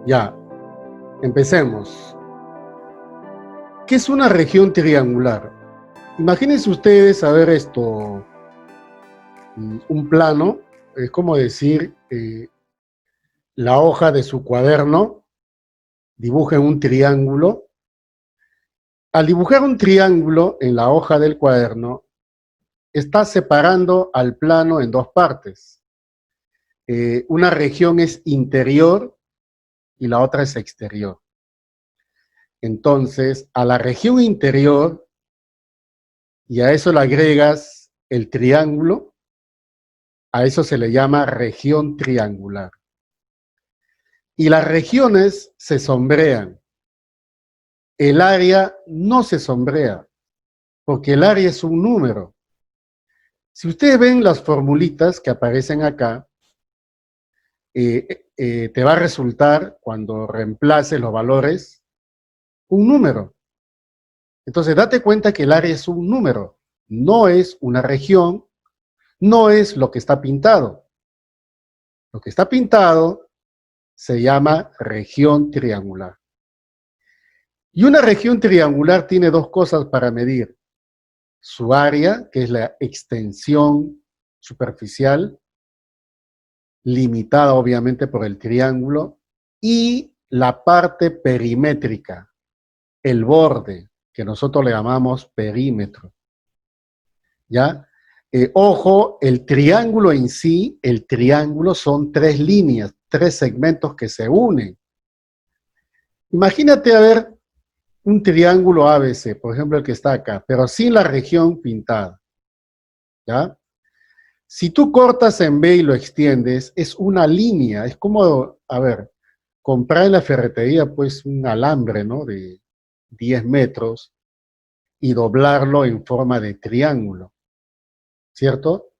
Ya, empecemos. ¿Qué es una región triangular? Imagínense ustedes, a ver esto, un plano, es como decir, la hoja de su cuaderno, dibujen un triángulo. Al dibujar un triángulo en la hoja del cuaderno, está separando al plano en dos partes. Una región es interior y la otra es exterior. Entonces, a la región interior, y a eso le agregas el triángulo, a eso se le llama región triangular. Y las regiones se sombrean. El área no se sombrea, porque el área es un número. Si ustedes ven las formulitas que aparecen acá, te va a resultar, cuando reemplaces los valores, un número. Entonces, date cuenta que el área es un número, no es una región, no es lo que está pintado. Lo que está pintado se llama región triangular. Y una región triangular tiene dos cosas para medir: su área, que es la extensión superficial, limitada obviamente por el triángulo, y la parte perimétrica, el borde, que nosotros le llamamos perímetro. ¿Ya? Ojo, el triángulo en sí, el triángulo son tres líneas, tres segmentos que se unen. Imagínate, a ver, un triángulo ABC, por ejemplo el que está acá, pero sin la región pintada, ¿ya? Si tú cortas en B y lo extiendes, es una línea, es como, a ver, comprar en la ferretería pues un alambre, ¿no? De 10 metros y doblarlo en forma de triángulo, ¿cierto?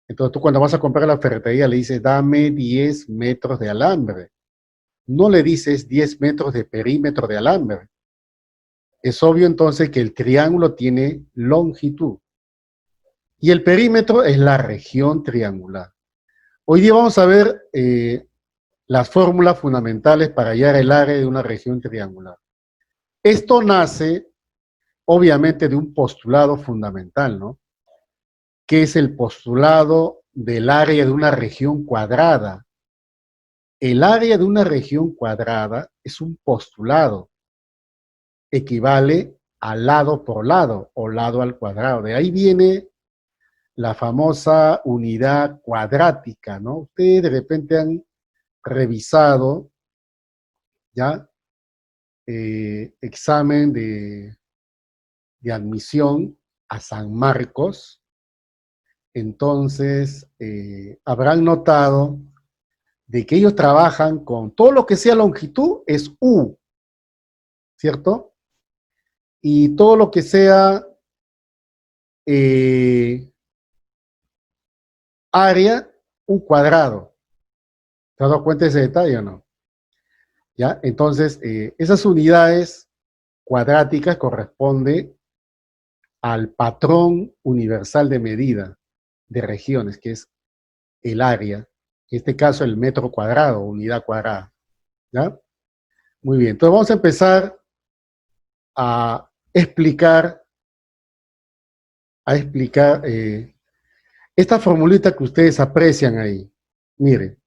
Entonces tú cuando vas a comprar a la ferretería le dices, dame 10 metros de alambre. No le dices 10 metros de perímetro de alambre. Es obvio entonces que el triángulo tiene longitud. Y el perímetro es la región triangular. Hoy día vamos a ver las fórmulas fundamentales para hallar el área de una región triangular. Esto nace, obviamente, de un postulado fundamental, ¿no? Que es el postulado del área de una región cuadrada. El área de una región cuadrada es un postulado, equivale a lado por lado o lado al cuadrado. De ahí viene la famosa unidad cuadrática, ¿no? Ustedes de repente han revisado, ¿ya? Examen de admisión a San Marcos. Entonces, habrán notado de que ellos trabajan con todo lo que sea longitud es U, ¿cierto? Y todo lo que sea área, U cuadrado. ¿Te has dado cuenta de ese detalle o no? ¿Ya? Entonces, esas unidades cuadráticas corresponden al patrón universal de medida de regiones, que es el área, en este caso el metro cuadrado, unidad cuadrada. ¿Ya? Muy bien, entonces vamos a empezar a explicar, esta formulita que ustedes aprecian ahí. Miren,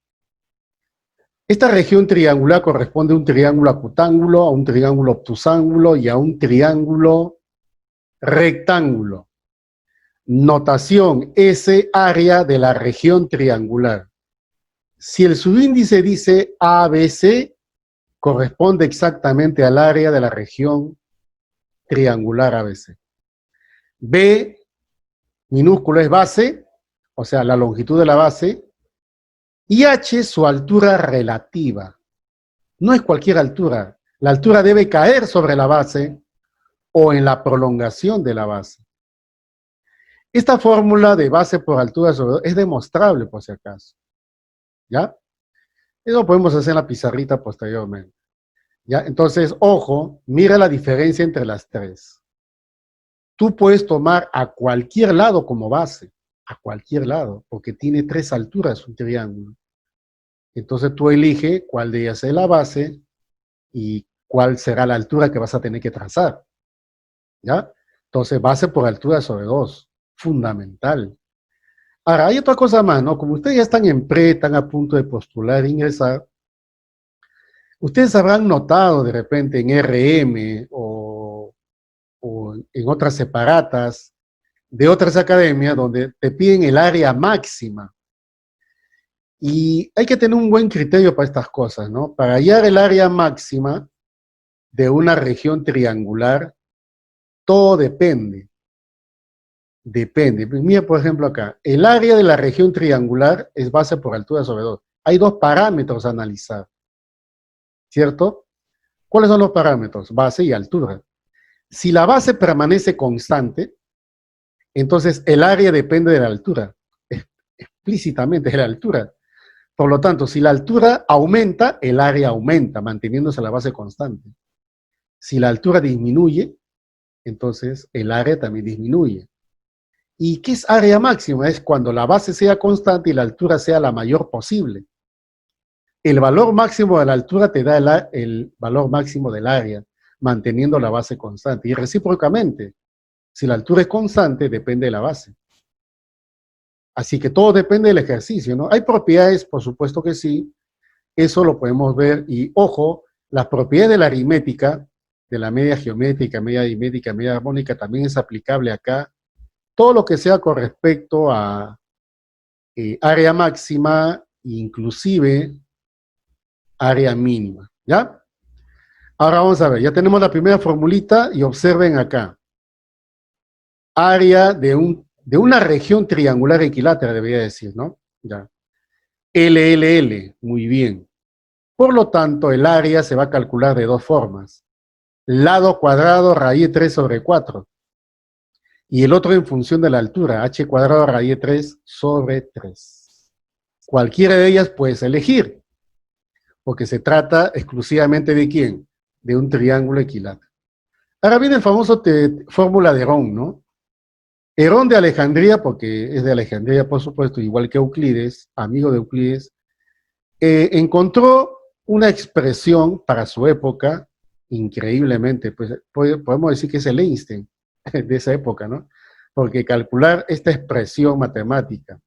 esta región triangular corresponde a un triángulo acutángulo, a un triángulo obtusángulo y a un triángulo rectángulo. Notación: S área de la región triangular. Si el subíndice dice ABC, corresponde exactamente al área de la región triangular ABC. B minúsculo es base, o sea, la longitud de la base, y H su altura relativa. No es cualquier altura. La altura debe caer sobre la base o en la prolongación de la base. Esta fórmula de base por altura sobre es demostrable, por si acaso. ¿Ya? Eso lo podemos hacer en la pizarrita posteriormente. ¿Ya? Entonces, ojo, mira la diferencia entre las tres. Tú puedes tomar a cualquier lado como base, a cualquier lado, porque tiene tres alturas un triángulo. Entonces tú eliges cuál de ellas es la base y cuál será la altura que vas a tener que trazar, ¿ya? Entonces, base por altura sobre 2, fundamental. Ahora, hay otra cosa más, ¿no? Como ustedes ya están en pre, están a punto de postular, ingresar, ustedes habrán notado de repente en RM o en otras separatas de otras academias donde te piden el área máxima. Y hay que tener un buen criterio para estas cosas, ¿no? Para hallar el área máxima de una región triangular, todo depende. Depende. Mira, por ejemplo, acá, el área de la región triangular es base por altura sobre 2. Hay dos parámetros a analizar, ¿cierto? ¿Cuáles son los parámetros? Base y altura. Si la base permanece constante, entonces el área depende de la altura, explícitamente de la altura. Por lo tanto, si la altura aumenta, el área aumenta, manteniéndose la base constante. Si la altura disminuye, entonces el área también disminuye. ¿Y qué es área máxima? Es cuando la base sea constante y la altura sea la mayor posible. El valor máximo de la altura te da el valor máximo del área, manteniendo la base constante. Y recíprocamente, si la altura es constante, depende de la base. Así que todo depende del ejercicio, ¿no? Hay propiedades, por supuesto que sí, eso lo podemos ver. Y ojo, las propiedades de la aritmética, de la media geométrica, media aritmética, media armónica, también es aplicable acá. Todo lo que sea con respecto a área máxima, inclusive área mínima, ¿ya? Ahora vamos a ver, ya tenemos la primera formulita y observen acá. Área de una región triangular equilátera, debería decir, ¿no? Ya. LLL, muy bien. Por lo tanto, el área se va a calcular de dos formas. Lado cuadrado raíz 3 sobre 4. Y el otro en función de la altura, h cuadrado raíz 3 sobre 3. Cualquiera de ellas puedes elegir, porque se trata exclusivamente de ¿quién? De un triángulo equilátero. Ahora viene el famoso fórmula de Herón, ¿no? Herón de Alejandría, porque es de Alejandría, por supuesto, igual que Euclides, amigo de Euclides, encontró una expresión para su época, increíblemente, pues podemos decir que es el Einstein de esa época, ¿no? Porque calcular esta expresión matemática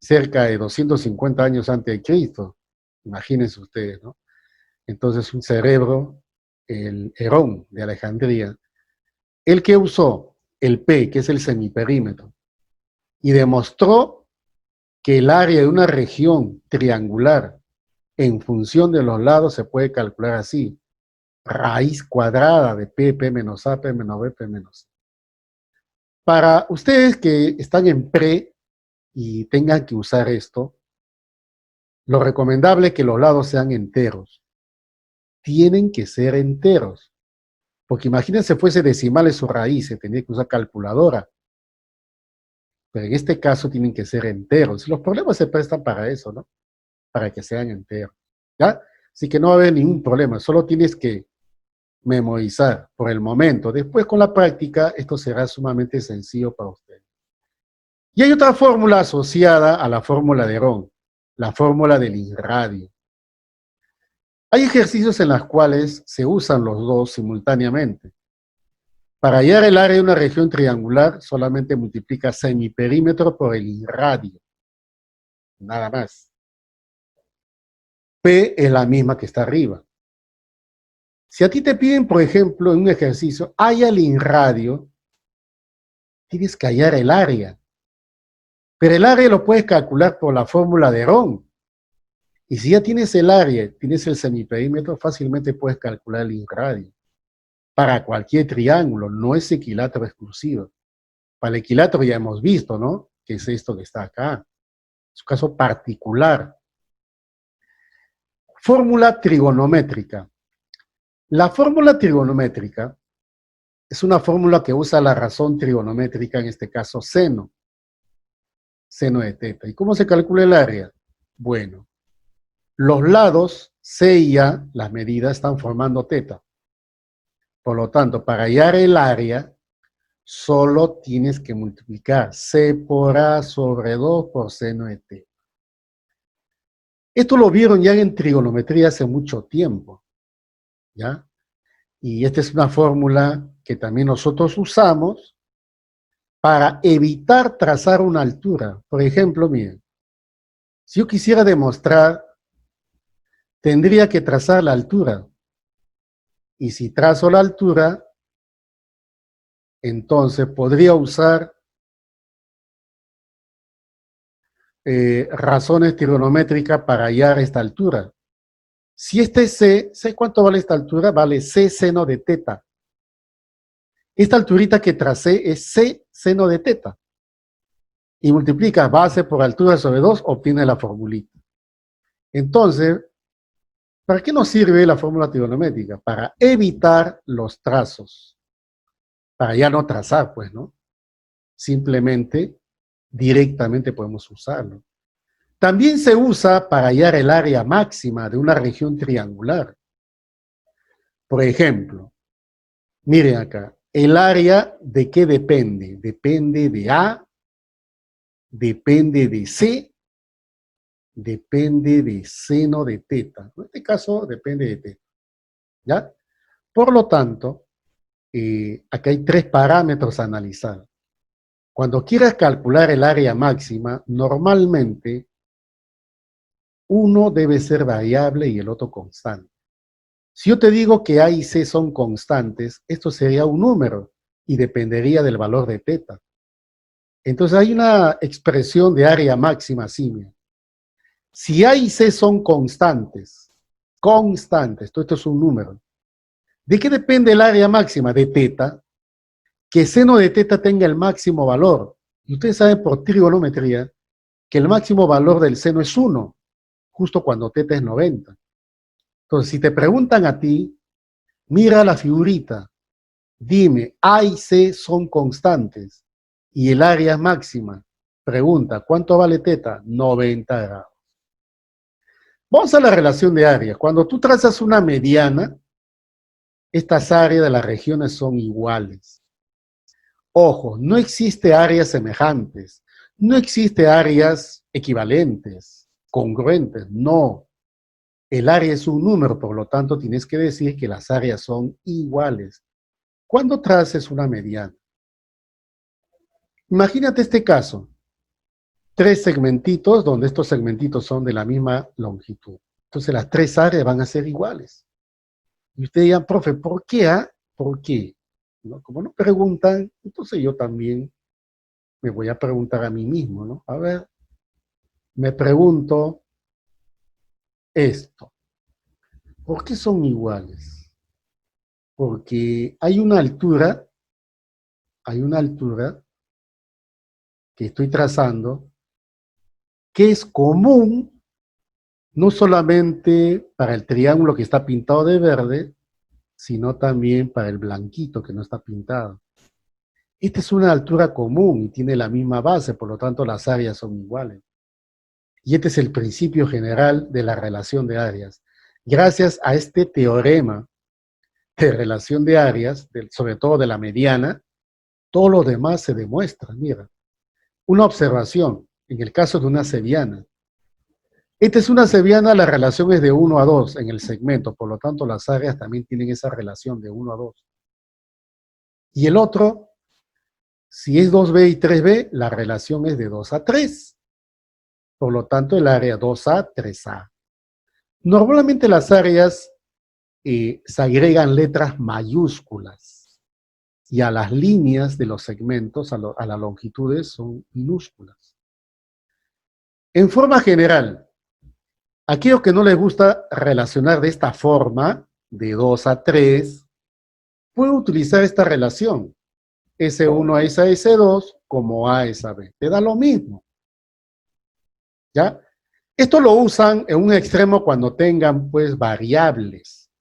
cerca de 250 años antes de Cristo, imagínense ustedes, ¿no? Entonces un cerebro, el Herón de Alejandría, el que usó el P, que es el semiperímetro, y demostró que el área de una región triangular en función de los lados se puede calcular así, raíz cuadrada de P menos A, P menos B, P menos C. Para ustedes que están en pre y tengan que usar esto, lo recomendable es que los lados sean enteros. Tienen que ser enteros. Porque imagínense fuese decimales o raíces, tendría que usar calculadora. Pero en este caso tienen que ser enteros. Los problemas se prestan para eso, ¿no? Para que sean enteros. ¿Ya? Así que no va a haber ningún problema. Solo tienes que memorizar por el momento. Después con la práctica esto será sumamente sencillo para ustedes. Y hay otra fórmula asociada a la fórmula de Herón, la fórmula del irradio. Hay ejercicios en los cuales se usan los dos simultáneamente. Para hallar el área de una región triangular, solamente multiplica semiperímetro por el irradio. Nada más. P es la misma que está arriba. Si a ti te piden, por ejemplo, en un ejercicio, halla el irradio, tienes que hallar el área. Pero el área lo puedes calcular por la fórmula de Herón. Y si ya tienes el área, tienes el semiperímetro, fácilmente puedes calcular el irradio. Para cualquier triángulo, no es equilátero exclusivo. Para el equilátero ya hemos visto, ¿no? Que es esto que está acá. Es un caso particular. Fórmula trigonométrica. La fórmula trigonométrica es una fórmula que usa la razón trigonométrica, en este caso seno de teta. ¿Y cómo se calcula el área? Bueno, los lados C y A, las medidas, están formando teta. Por lo tanto, para hallar el área, solo tienes que multiplicar C por A sobre 2 por seno de teta. Esto lo vieron ya en trigonometría hace mucho tiempo, ¿ya? Y esta es una fórmula que también nosotros usamos para evitar trazar una altura. Por ejemplo, miren, si yo quisiera demostrar, tendría que trazar la altura. Y si trazo la altura, entonces podría usar razones trigonométricas para hallar esta altura. Si este es C, ¿sé cuánto vale esta altura? Vale C seno de teta. Esta alturita que tracé es C seno de teta. Y multiplica base por altura sobre 2, obtiene la formulita. Entonces, ¿para qué nos sirve la fórmula trigonométrica? Para evitar los trazos. Para ya no trazar, pues, ¿no? Simplemente, directamente podemos usarlo. También se usa para hallar el área máxima de una región triangular. Por ejemplo, miren acá, ¿el área de qué depende? Depende de A, depende de C, depende de seno de teta. En este caso, depende de teta. ¿Ya? Por lo tanto, acá hay 3 parámetros a analizar. Cuando quieras calcular el área máxima, normalmente uno debe ser variable y el otro constante. Si yo te digo que A y C son constantes, esto sería un número y dependería del valor de teta. Entonces hay una expresión de área máxima simia. Si A y C son constantes, esto es un número. ¿De qué depende el área máxima? De teta. Que seno de teta tenga el máximo valor. Y ustedes saben por trigonometría que el máximo valor del seno es 1, justo cuando teta es 90. Entonces, si te preguntan a ti, mira la figurita, dime, A y C son constantes y el área máxima. Pregunta, ¿cuánto vale teta? 90 grados. Vamos a la relación de áreas. Cuando tú trazas una mediana, estas áreas de las regiones son iguales. Ojo, no existe áreas semejantes, no existe áreas equivalentes, congruentes, no. El área es un número, por lo tanto tienes que decir que las áreas son iguales. Cuando traces una mediana, imagínate este caso, 3 segmentitos donde estos segmentitos son de la misma longitud. Entonces las 3 áreas van a ser iguales. Y ustedes dirán, profe, ¿por qué? ¿Por qué? ¿No? Como no preguntan, entonces yo también me voy a preguntar a mí mismo, ¿no? A ver, me pregunto esto. ¿Por qué son iguales? Porque hay una altura que estoy trazando que es común no solamente para el triángulo que está pintado de verde, sino también para el blanquito que no está pintado. Esta es una altura común y tiene la misma base, por lo tanto las áreas son iguales. Y este es el principio general de la relación de áreas. Gracias a este teorema de relación de áreas, sobre todo de la mediana, todo lo demás se demuestra. Mira, una observación, en el caso de una cebiana. Esta es una cebiana, la relación es de 1 a 2 en el segmento, por lo tanto las áreas también tienen esa relación de 1 a 2. Y el otro, si es 2B y 3B, la relación es de 2 a 3. Por lo tanto, el área 2A, 3A. Normalmente las áreas se agregan letras mayúsculas y a las líneas de los segmentos, a las longitudes, son minúsculas. En forma general, aquellos que no les gusta relacionar de esta forma, de 2 a 3, pueden utilizar esta relación, S1 es a S2 como A es a B. Te da lo mismo. ¿Ya? Esto lo usan en un extremo cuando tengan, pues, variables.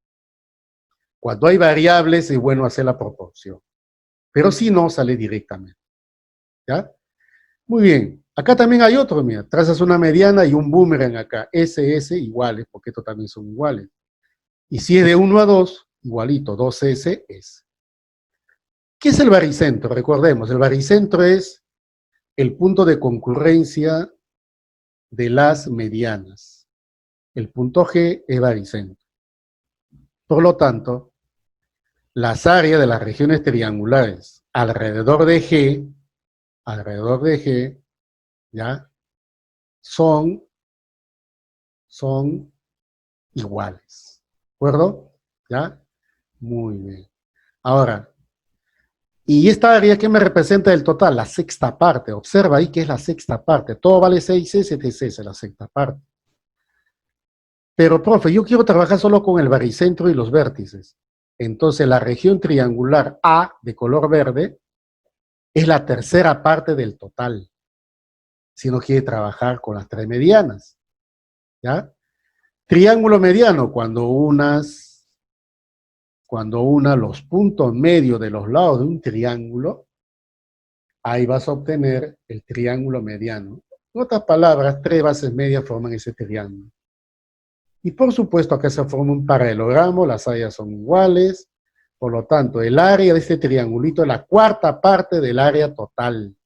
Cuando hay variables es bueno hacer la proporción. Pero si no, sale directamente. ¿Ya? Muy bien. Acá también hay otro, mira. Trazas una mediana y un boomerang acá. SS iguales, porque estos también son iguales. Y si es de 1 a 2, igualito, 2S es. ¿Qué es el baricentro? Recordemos, el baricentro es el punto de concurrencia de las medianas. El punto G es baricentro. Por lo tanto, las áreas de las regiones triangulares alrededor de G, ¿ya? Son iguales. ¿De acuerdo? ¿Ya? Muy bien. Ahora, ¿y esta área qué me representa del total? La sexta parte. Observa ahí que es la sexta parte. Todo vale 6S, TCS, la sexta parte. Pero, profe, yo quiero trabajar solo con el baricentro y los vértices. Entonces, la región triangular A de color verde es la tercera parte del total. Si uno quiere trabajar con las tres medianas. ¿Ya? Triángulo mediano, cuando una los puntos medios de los lados de un triángulo, ahí vas a obtener el triángulo mediano. En otras palabras, tres bases medias forman ese triángulo. Y por supuesto, acá se forma un paralelogramo, las áreas son iguales, por lo tanto, el área de este triangulito es la cuarta parte del área total.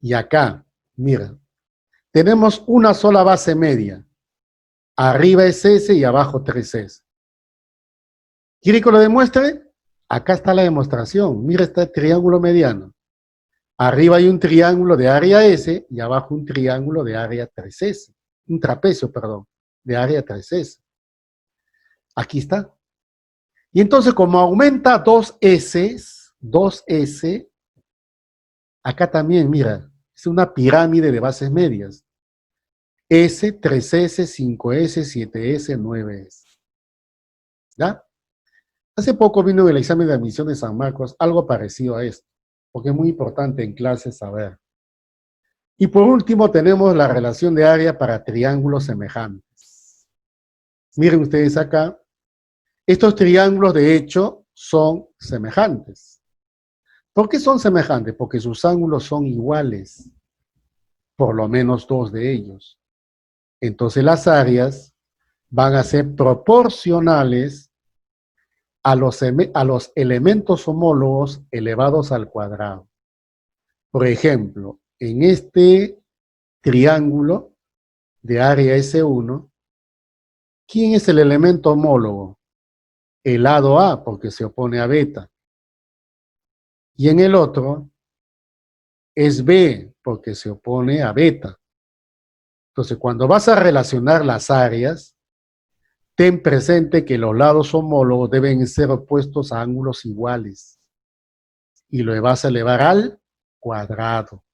Y acá, mira, tenemos una sola base media. Arriba es S y abajo 3S. ¿Quiere que lo demuestre? Acá está la demostración. Mira este triángulo mediano. Arriba hay un triángulo de área S y abajo un triángulo de área 3S. Un trapecio, perdón, de área 3S. Aquí está. Y entonces, como aumenta 2S, acá también, mira, es una pirámide de bases medias. S, 3S, 5S, 7S, 9S. ¿Ya? Hace poco vino en el examen de admisión de San Marcos algo parecido a esto, porque es muy importante en clase saber. Y por último tenemos la relación de área para triángulos semejantes. Miren ustedes acá, estos triángulos de hecho son semejantes. ¿Por qué son semejantes? Porque sus ángulos son iguales, por lo menos dos de ellos. Entonces las áreas van a ser proporcionales a los elementos homólogos elevados al cuadrado. Por ejemplo, en este triángulo de área S1, ¿quién es el elemento homólogo? El lado A, porque se opone a beta. Y en el otro es B, porque se opone a beta. Entonces, cuando vas a relacionar las áreas, ten presente que los lados homólogos deben ser opuestos a ángulos iguales. Y lo vas a elevar al cuadrado.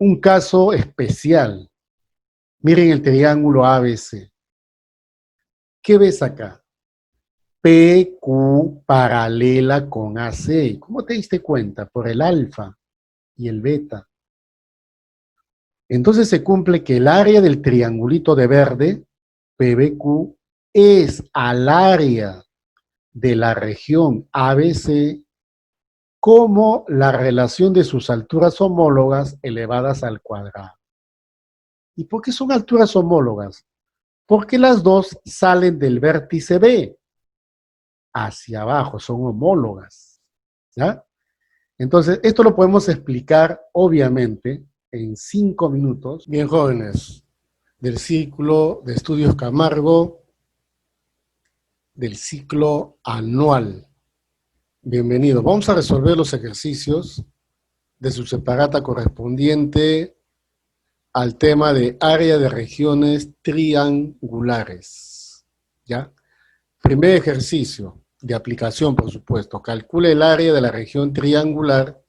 Un caso especial. Miren el triángulo ABC. ¿Qué ves acá? PQ paralela con AC. ¿Cómo te diste cuenta? Por el alfa y el beta. Entonces se cumple que el área del triangulito de verde, PBQ, es al área de la región ABC como la relación de sus alturas homólogas elevadas al cuadrado. ¿Y por qué son alturas homólogas? Porque las dos salen del vértice B hacia abajo, son homólogas. ¿Ya? Entonces, esto lo podemos explicar, obviamente, en 5 minutos. Bien, jóvenes, del ciclo de estudios Camargo, del ciclo anual. Bienvenidos. Vamos a resolver los ejercicios de su separata correspondiente al tema de área de regiones triangulares. ¿Ya? Primer ejercicio de aplicación, por supuesto. Calcule el área de la región triangular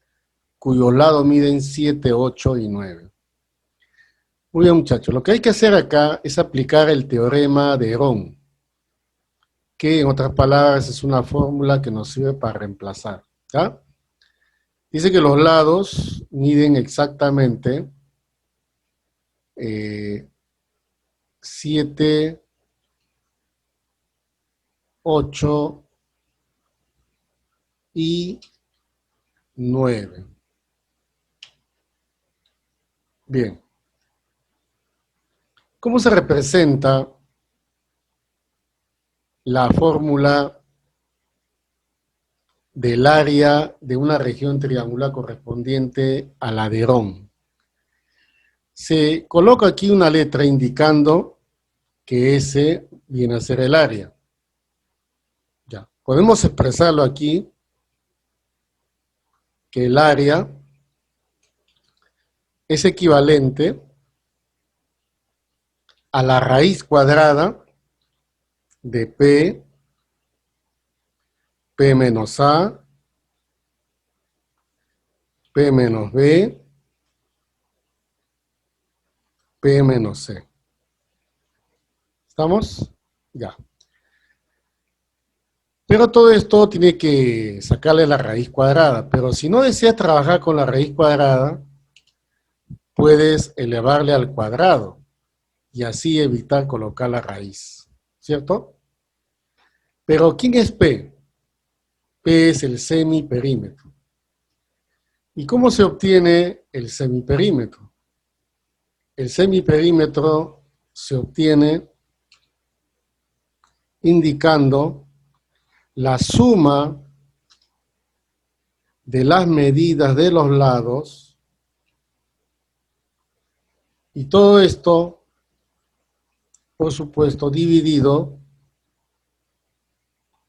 cuyos lados miden 7, 8 y 9. Muy bien, muchachos. Lo que hay que hacer acá es aplicar el teorema de Herón, que en otras palabras es una fórmula que nos sirve para reemplazar. ¿Ya? Dice que los lados miden exactamente 7, 8 y 9. Bien. ¿Cómo se representa la fórmula del área de una región triangular correspondiente a la de Herón? Se coloca aquí una letra indicando que ese viene a ser el área. Ya, podemos expresarlo aquí, que el área es equivalente a la raíz cuadrada de P menos A, P menos B, P menos C. ¿Estamos? Ya. Pero todo esto tiene que sacarle la raíz cuadrada. Pero si no deseas trabajar con la raíz cuadrada, puedes elevarle al cuadrado y así evitar colocar la raíz. ¿Cierto? Pero ¿quién es P? P es el semiperímetro. ¿Y cómo se obtiene el semiperímetro? El semiperímetro se obtiene indicando la suma de las medidas de los lados y todo esto, por supuesto, dividido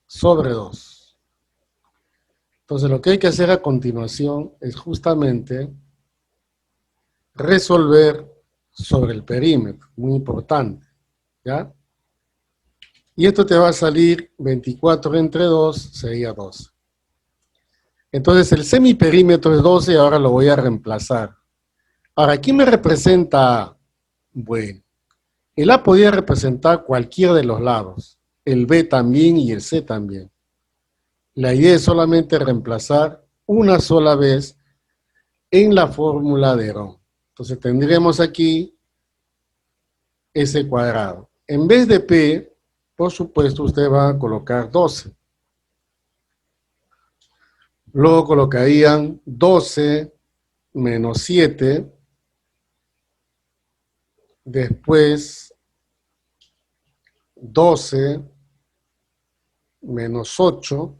sobre 2. Entonces lo que hay que hacer a continuación es justamente resolver sobre el perímetro, muy importante, ¿ya? Y esto te va a salir 24 entre 2, sería 12. Entonces el semiperímetro es 12 y ahora lo voy a reemplazar. Ahora, ¿quién me representa A? Bueno, el A podía representar cualquiera de los lados, el B también y el C también. La idea es solamente reemplazar una sola vez en la fórmula de Herón. Entonces tendremos aquí S cuadrado. En vez de P, por supuesto, usted va a colocar 12. Luego colocarían 12 menos 7, después 12 menos 8,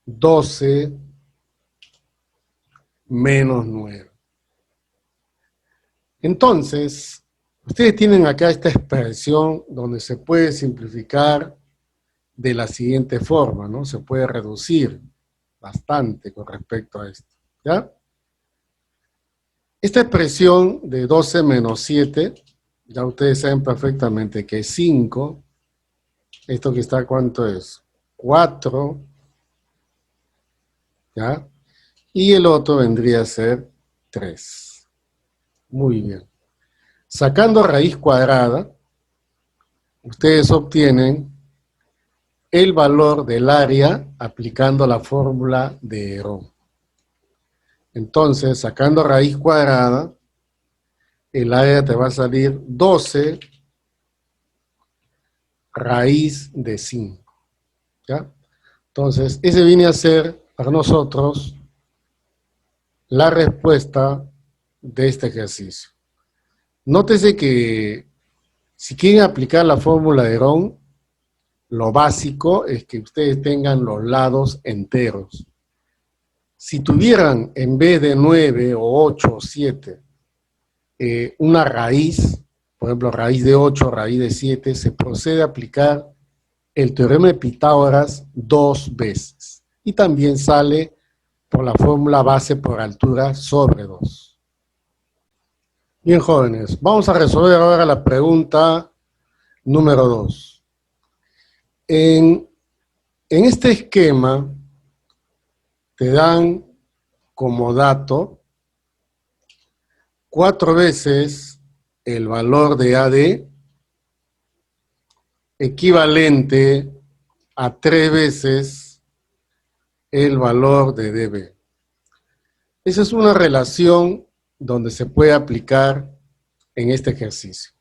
12 menos 9. Entonces, ustedes tienen acá esta expresión donde se puede simplificar de la siguiente forma, ¿no? Se puede reducir bastante con respecto a esto, ¿ya? Esta expresión de 12 menos 7, ya ustedes saben perfectamente que es 5. Esto que está, ¿cuánto es? 4, ¿ya? Y el otro vendría a ser 3. Muy bien. Sacando raíz cuadrada, ustedes obtienen el valor del área aplicando la fórmula de Herón. Entonces, sacando raíz cuadrada, el área te va a salir 12 raíz de 5. ¿Ya? Entonces, ese viene a ser para nosotros la respuesta de este ejercicio. Nótese que si quieren aplicar la fórmula de Herón, lo básico es que ustedes tengan los lados enteros. Si tuvieran en vez de 9 o 8 o 7 una raíz, por ejemplo, raíz de 8, raíz de 7, se procede a aplicar el teorema de Pitágoras 2 veces. Y también sale por la fórmula base por altura sobre 2. Bien, jóvenes, vamos a resolver ahora la pregunta número 2. En este esquema te dan como dato 4 veces el valor de AD equivalente a 3 veces el valor de DB. Esa es una relación donde se puede aplicar en este ejercicio.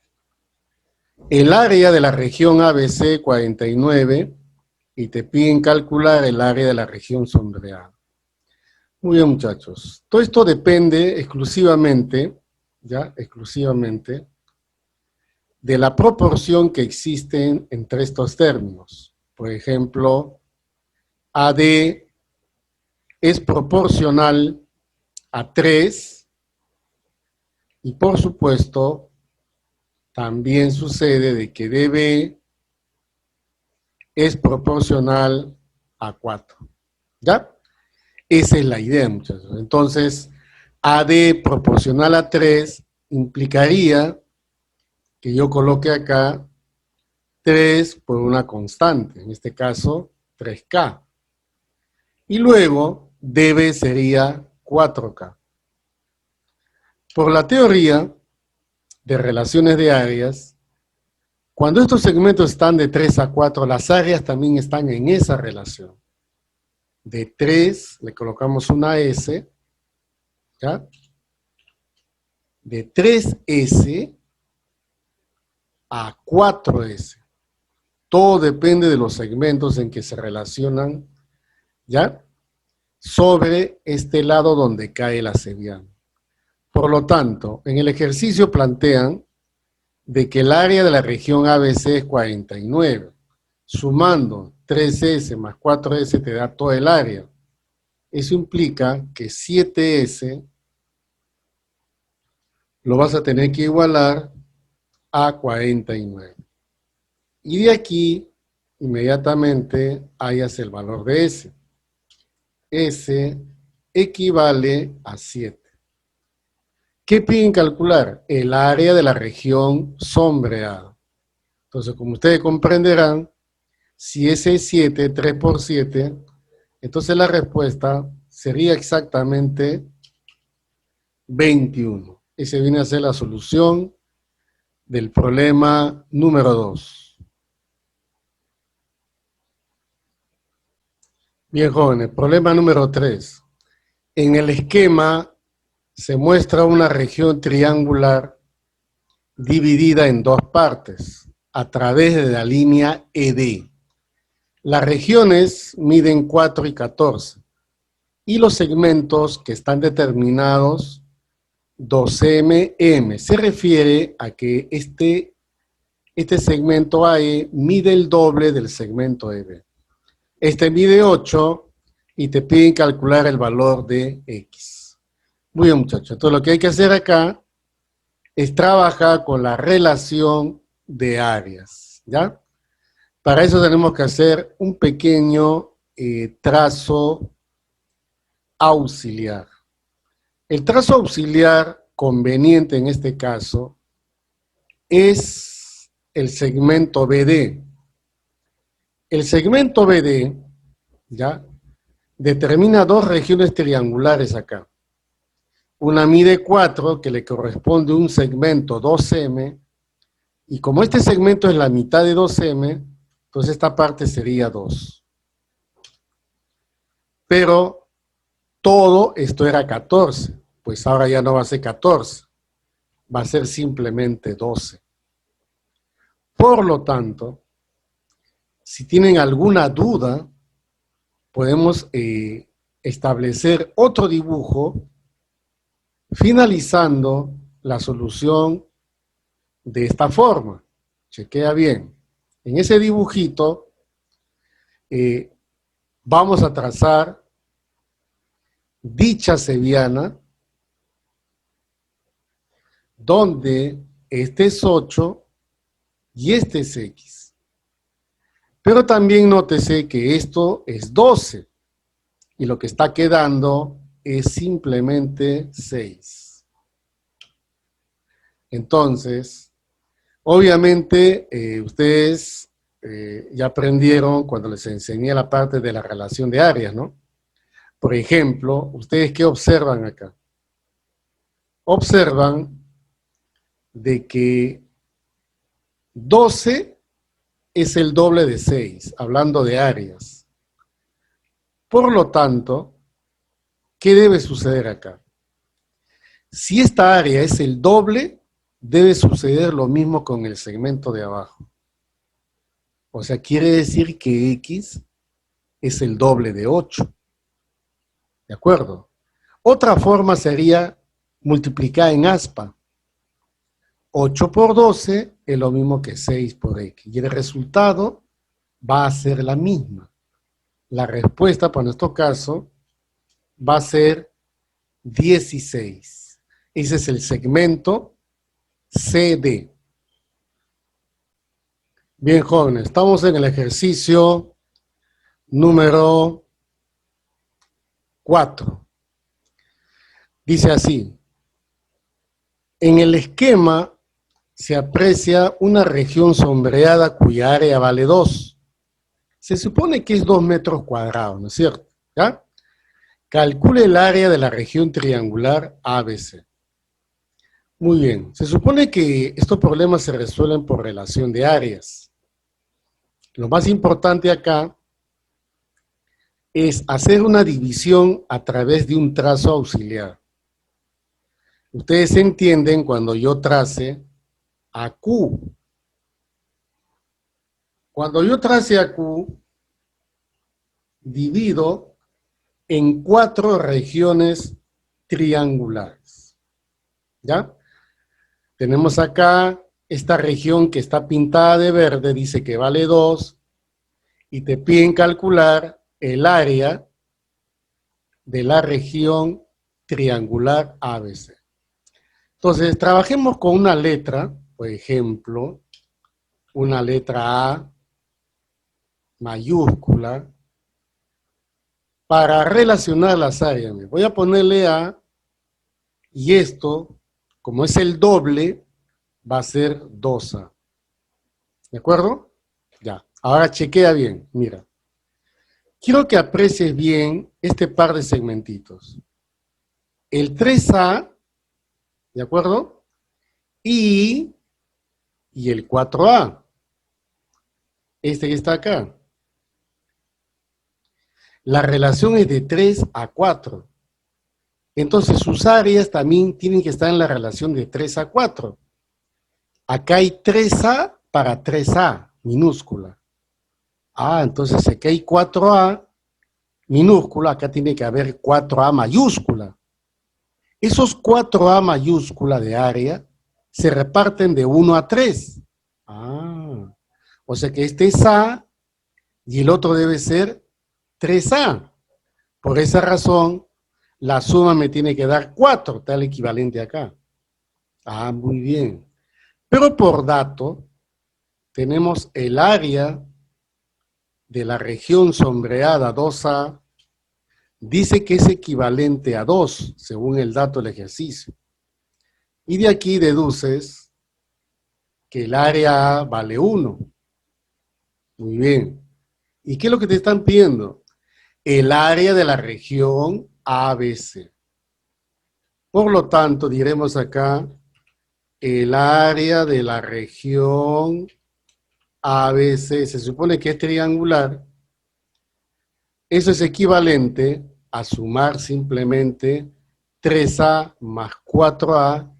El área de la región ABC 49 y te piden calcular el área de la región sombreada. Muy bien, muchachos. Todo esto depende exclusivamente, ¿ya? Exclusivamente de la proporción que existe entre estos términos. Por ejemplo, AD es proporcional a 3, y por supuesto, también sucede de que dB es proporcional a 4, ¿ya? Esa es la idea, muchachos. Entonces, AD proporcional a 3 implicaría que yo coloque acá 3 por una constante, en este caso 3K. Y luego dB sería 4K. Por la teoría de relaciones de áreas, cuando estos segmentos están de 3 a 4, las áreas también están en esa relación. De 3 le colocamos una S, ¿ya? De 3S a 4S. Todo depende de los segmentos en que se relacionan, ¿ya? Sobre este lado donde cae la seviana. Por lo tanto, en el ejercicio plantean de que el área de la región ABC es 49. Sumando 3S más 4S te da todo el área. Eso implica que 7S lo vas a tener que igualar a 49. Y de aquí, inmediatamente, hallas el valor de S. S equivale a 7. ¿Qué piden calcular? El área de la región sombreada. Entonces, como ustedes comprenderán, si S es 7, 3 por 7, entonces la respuesta sería exactamente 21. Esa viene a ser la solución del problema número 2. Bien, jóvenes, problema número 3. En el esquema se muestra una región triangular dividida en dos partes a través de la línea ED. Las regiones miden 4 y 14 y los segmentos que están determinados 2mm. Se refiere a que este segmento AE mide el doble del segmento EB. Este mide 8 y te piden calcular el valor de X. Muy bien, muchachos. Entonces lo que hay que hacer acá es trabajar con la relación de áreas, ¿ya? Para eso tenemos que hacer un pequeño trazo auxiliar. El trazo auxiliar conveniente en este caso es el segmento BD. El segmento BD, ¿ya?, determina dos regiones triangulares acá. Una mide 4, que le corresponde un segmento 2M, y como este segmento es la mitad de 2M, entonces esta parte sería 2. Pero todo esto era 14, pues ahora ya no va a ser 14, va a ser simplemente 12. Por lo tanto, si tienen alguna duda, podemos establecer otro dibujo finalizando la solución de esta forma. Chequea bien. En ese dibujito vamos a trazar dicha seviana, donde este es 8 y este es X. Pero también nótese que esto es 12 y lo que está quedando es simplemente 6. Entonces, obviamente, ustedes ya aprendieron cuando les enseñé la parte de la relación de áreas, ¿no? Por ejemplo, ¿ustedes qué observan acá? Observan de que 12 es el doble de 6, hablando de áreas. Por lo tanto, ¿qué debe suceder acá? Si esta área es el doble, debe suceder lo mismo con el segmento de abajo. O sea, quiere decir que X es el doble de 8. ¿De acuerdo? Otra forma sería multiplicar en aspa. 8 por 12 es lo mismo que 6 por X. Y el resultado va a ser la misma. La respuesta para nuestro caso va a ser 16. Ese es el segmento CD. Bien, jóvenes, estamos en el ejercicio número 4. Dice así: en el esquema se aprecia una región sombreada cuya área vale 2. Se supone que es 2 metros cuadrados, ¿no es cierto? ¿Ya? Calcule el área de la región triangular ABC. Muy bien, se supone que estos problemas se resuelven por relación de áreas. Lo más importante acá es hacer una división a través de un trazo auxiliar. Ustedes entienden cuando yo trace a Q. Cuando yo trace a Q, divido en 4 regiones triangulares. ¿Ya? Tenemos acá esta región que está pintada de verde, dice que vale 2, y te piden calcular el área de la región triangular ABC. Entonces, trabajemos con una letra, por ejemplo, una letra A mayúscula, para relacionar las áreas. Voy a ponerle A, y esto, como es el doble, va a ser 2A. ¿De acuerdo? Ya. Ahora chequea bien, mira. Quiero que aprecies bien este par de segmentitos. El 3A, ¿de acuerdo? Y el 4A. Este que está acá. La relación es de 3 a 4. Entonces sus áreas también tienen que estar en la relación de 3 a 4. Acá hay 3A para 3A, minúscula. Ah, entonces aquí hay 4A minúscula, acá tiene que haber 4A mayúscula. Esos 4A mayúscula de área se reparten de 1 a 3. Ah, o sea que este es A y el otro debe ser 3A. Por esa razón, la suma me tiene que dar 4, está el equivalente acá. Ah, muy bien. Pero por dato, tenemos el área de la región sombreada 2A, dice que es equivalente a 2, según el dato del ejercicio. Y de aquí deduces que el área A vale 1. Muy bien. ¿Y qué es lo que te están pidiendo? El área de la región ABC. Por lo tanto, diremos acá, el área de la región ABC, se supone que es triangular, eso es equivalente a sumar simplemente 3A más 4A,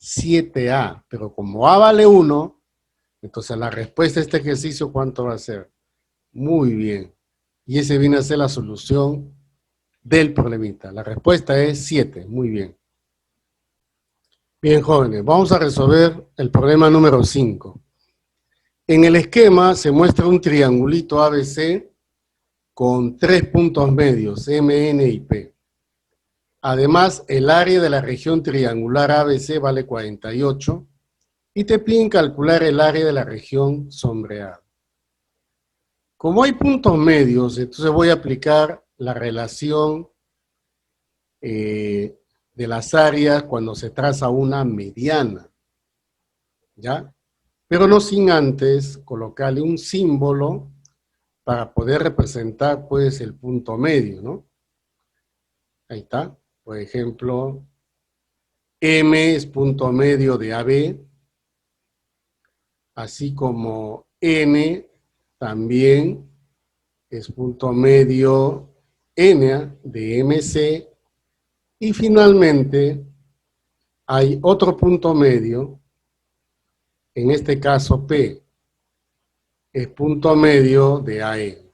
7A. Pero como A vale 1, entonces la respuesta a este ejercicio, ¿cuánto va a ser? Muy bien. Y ese viene a ser la solución del problemita. La respuesta es 7. Muy bien. Bien, jóvenes, vamos a resolver el problema número 5. En el esquema se muestra un triangulito ABC con 3 puntos medios, M, N y P. Además, el área de la región triangular ABC vale 48 y te piden calcular el área de la región sombreada. Como hay puntos medios, entonces voy a aplicar la relación de las áreas cuando se traza una mediana, ¿ya? Pero no sin antes colocarle un símbolo para poder representar, pues, el punto medio, ¿no? Ahí está. Por ejemplo, M es punto medio de AB, así como N también es punto medio N de MC, y finalmente hay otro punto medio, en este caso P, es punto medio de AE.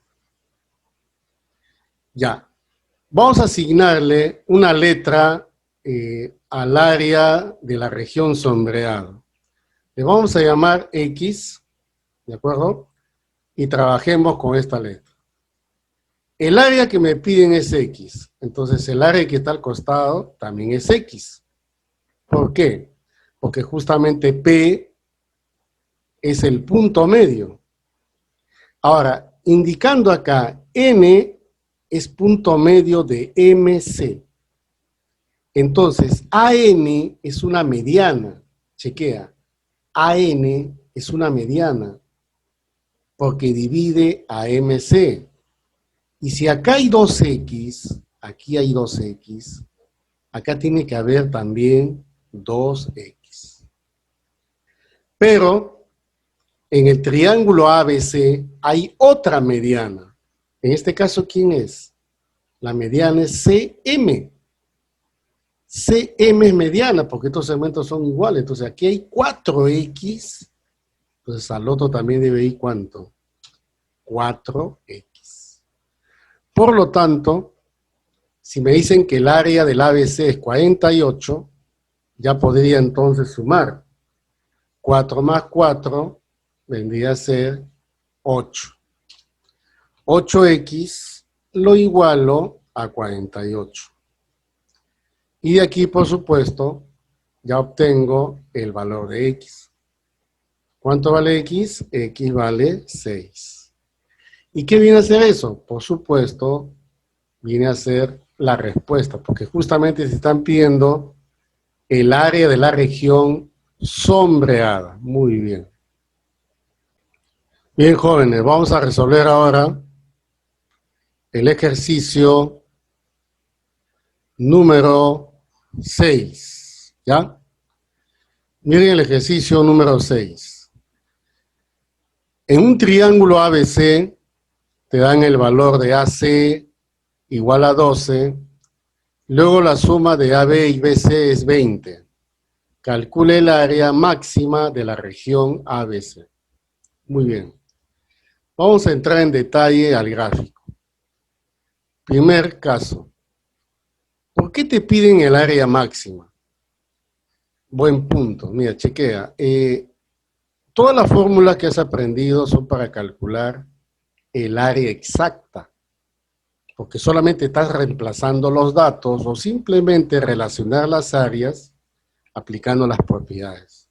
Ya, vamos a asignarle una letra al área de la región sombreada. Le vamos a llamar X, ¿de acuerdo? Y trabajemos con esta letra. El área que me piden es X. Entonces el área que está al costado también es X. ¿Por qué? Porque justamente P es el punto medio. Ahora, indicando acá, N es punto medio de MC. Entonces, AN es una mediana. Chequea. AN es una mediana porque divide a MC. Y si acá hay 2X, aquí hay 2X, acá tiene que haber también 2X. Pero en el triángulo ABC hay otra mediana. En este caso, ¿quién es? La mediana es CM. CM es mediana porque estos segmentos son iguales. Entonces aquí hay 4X. Entonces al otro también debe ir ¿cuánto? 4X. Por lo tanto, si me dicen que el área del ABC es 48, ya podría entonces sumar. 4 más 4 vendría a ser 8. 8X lo igualo a 48. Y de aquí, por supuesto, ya obtengo el valor de X. ¿Cuánto vale X? X vale 6. ¿Y qué viene a ser eso? Por supuesto, viene a ser la respuesta, porque justamente se están pidiendo el área de la región sombreada. Muy bien. Bien, jóvenes, vamos a resolver ahora el ejercicio número 6, ¿ya? Miren el ejercicio número 6. En un triángulo ABC te dan el valor de AC igual a 12, luego la suma de AB y BC es 20. Calcule el área máxima de la región ABC. Muy bien. Vamos a entrar en detalle al gráfico. Primer caso. ¿Por qué te piden el área máxima? Buen punto. Mira, chequea. Todas las fórmulas que has aprendido son para calcular el área exacta, porque solamente estás reemplazando los datos o simplemente relacionar las áreas aplicando las propiedades.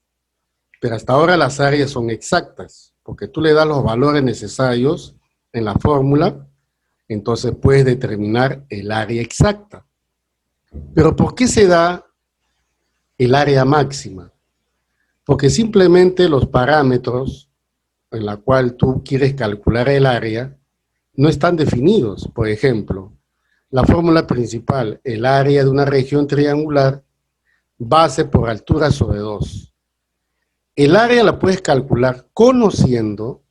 Pero hasta ahora las áreas son exactas, porque tú le das los valores necesarios en la fórmula, entonces puedes determinar el área exacta. Pero ¿por qué se da el área máxima? Porque simplemente los parámetros en la cual tú quieres calcular el área no están definidos. Por ejemplo, la fórmula principal, el área de una región triangular, base por altura sobre 2. El área la puedes calcular conociendo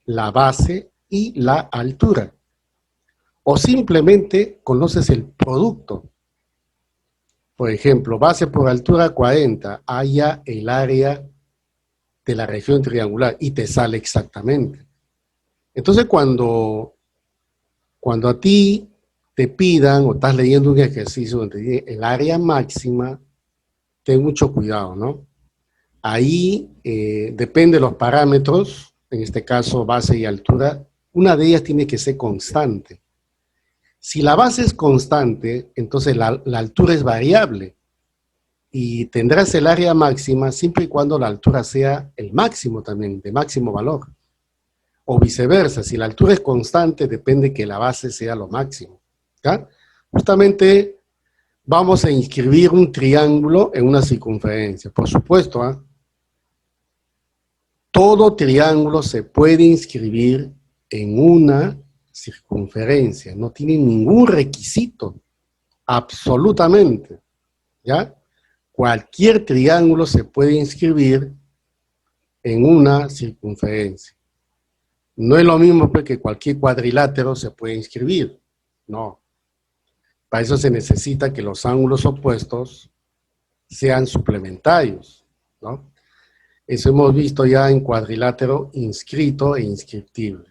la base y la altura. O simplemente conoces el producto. Por ejemplo, base por altura 40, halla el área de la región triangular y te sale exactamente. Entonces, cuando a ti te pidan o estás leyendo un ejercicio donde dice el área máxima, ten mucho cuidado, ¿no? Ahí depende de los parámetros, en este caso base y altura, una de ellas tiene que ser constante. Si la base es constante, entonces la altura es variable y tendrás el área máxima siempre y cuando la altura sea el máximo también, de máximo valor. O viceversa, si la altura es constante, depende que la base sea lo máximo. ¿Ya? Justamente vamos a inscribir un triángulo en una circunferencia. Por supuesto, ¿eh? Todo triángulo se puede inscribir en una circunferencia. No tiene ningún requisito, absolutamente. ¿Ya? Cualquier triángulo se puede inscribir en una circunferencia. No es lo mismo que cualquier cuadrilátero se puede inscribir. No. Para eso se necesita que los ángulos opuestos sean suplementarios, ¿no? Eso hemos visto ya en cuadrilátero inscrito e inscriptible.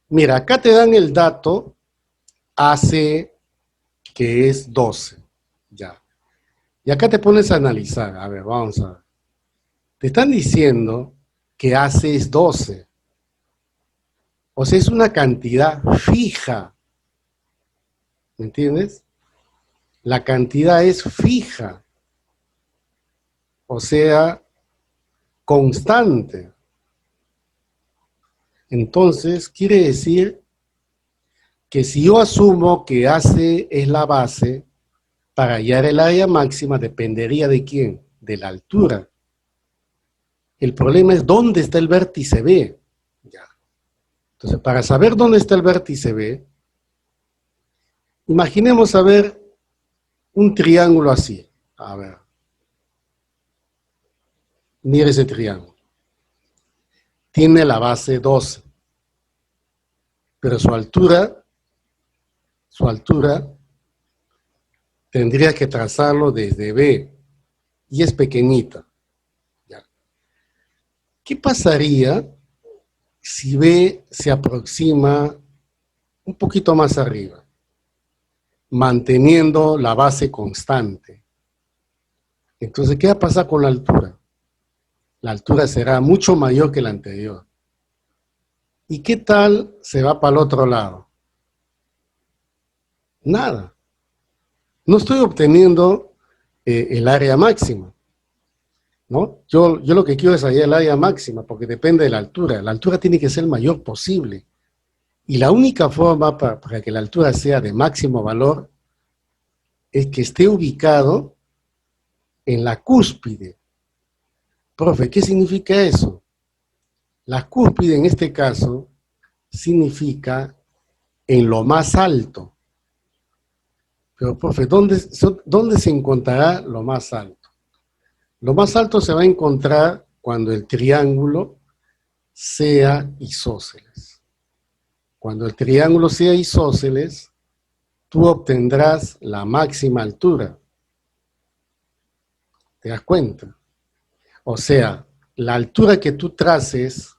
Mira, acá te dan el dato AC, que es 12. Ya. Y acá te pones a analizar. A ver, vamos a ver. Te están diciendo que AC es 12. O sea, es una cantidad fija. ¿Me entiendes? La cantidad es fija, o sea, constante. Entonces, quiere decir que si yo asumo que AC es la base, para hallar el área máxima dependería de quién, de la altura. El problema es dónde está el vértice B. Ya. Entonces, para saber dónde está el vértice B, imaginemos a ver un triángulo así. A ver, mire ese triángulo. Tiene la base 12, pero su altura tendría que trazarlo desde B, y es pequeñita. ¿Ya? ¿Qué pasaría si B se aproxima un poquito más arriba, manteniendo la base constante? Entonces, ¿qué va a pasar con la altura? La altura será mucho mayor que la anterior. ¿Y qué tal se va para el otro lado? Nada. No estoy obteniendo el área máxima, ¿no? Yo lo que quiero es hallar el área máxima, porque depende de la altura. La altura tiene que ser el mayor posible. Y la única forma para que la altura sea de máximo valor es que esté ubicado en la cúspide. Profe, ¿qué significa eso? La cúspide en este caso significa en lo más alto. Pero, profe, ¿dónde se encontrará lo más alto? Lo más alto se va a encontrar cuando el triángulo sea isósceles. Cuando el triángulo sea isósceles, tú obtendrás la máxima altura. ¿Te das cuenta? O sea, la altura que tú traces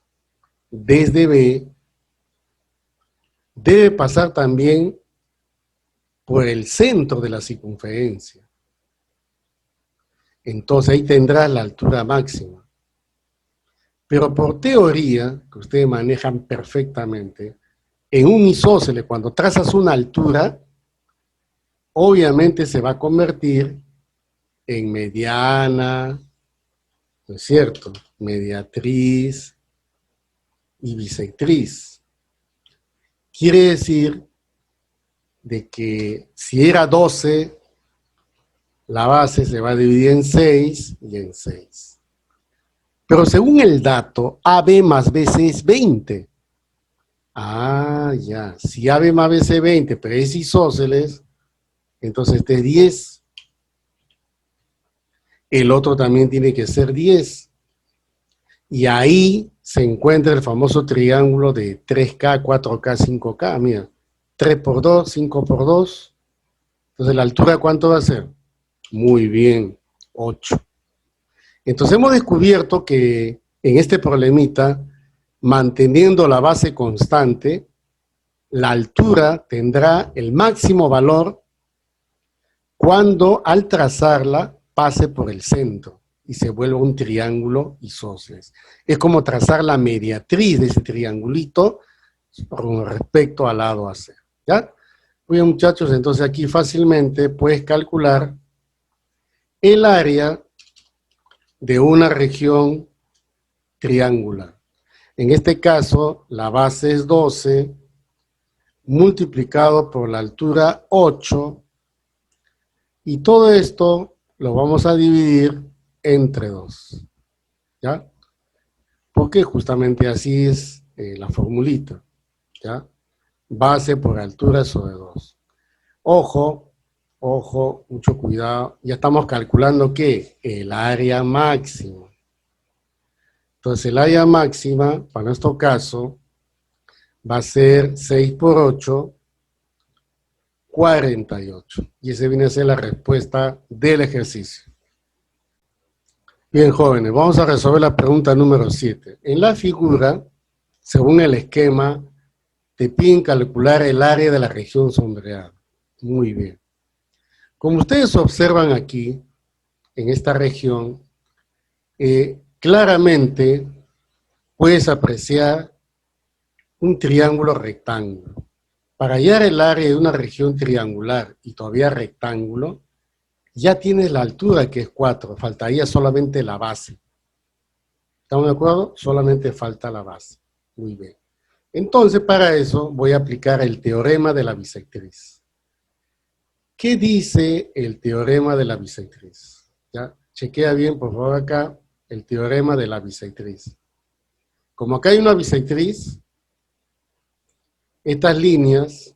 desde B debe pasar también por el centro de la circunferencia. Entonces ahí tendrás la altura máxima. Pero por teoría, que ustedes manejan perfectamente, en un isósceles, cuando trazas una altura, obviamente se va a convertir en mediana, ¿no es cierto? Mediatriz y bisectriz. Quiere decir de que si era 12, la base se va a dividir en 6 y en 6. Pero según el dato, AB más BC es 20. Ah, ya. Si AB más BC es 20, pero es isósceles, entonces este es 10. El otro también tiene que ser 10. Y ahí se encuentra el famoso triángulo de 3K, 4K, 5K. Mira, 3 por 2, 5 por 2. Entonces, ¿la altura cuánto va a ser? Muy bien, 8. Entonces, hemos descubierto que en este problemita, manteniendo la base constante, la altura tendrá el máximo valor cuando al trazarla pase por el centro y se vuelva un triángulo isósceles. Es como trazar la mediatriz de ese triangulito con respecto al lado AC. ¿Ya? Muy bien, muchachos, entonces aquí fácilmente puedes calcular el área de una región triangular. En este caso, la base es 12, multiplicado por la altura 8, y todo esto lo vamos a dividir entre 2. ¿Ya? Porque justamente así es la formulita. ¿Ya? Base por altura sobre 2. Ojo, ojo, mucho cuidado. Ya estamos calculando ¿qué? El área máxima. Entonces el área máxima, para nuestro caso, va a ser 6 por 8, 48. Y esa viene a ser la respuesta del ejercicio. Bien, jóvenes, vamos a resolver la pregunta número 7. En la figura, según el esquema, te piden calcular el área de la región sombreada. Muy bien. Como ustedes observan aquí, en esta región, claramente puedes apreciar un triángulo rectángulo. Para hallar el área de una región triangular y todavía rectángulo, ya tienes la altura que es 4, faltaría solamente la base. ¿Estamos de acuerdo? Solamente falta la base. Muy bien. Entonces, para eso voy a aplicar el teorema de la bisectriz. ¿Qué dice el teorema de la bisectriz? ¿Ya? Chequea bien, por favor, acá, el teorema de la bisectriz. Como acá hay una bisectriz, estas líneas,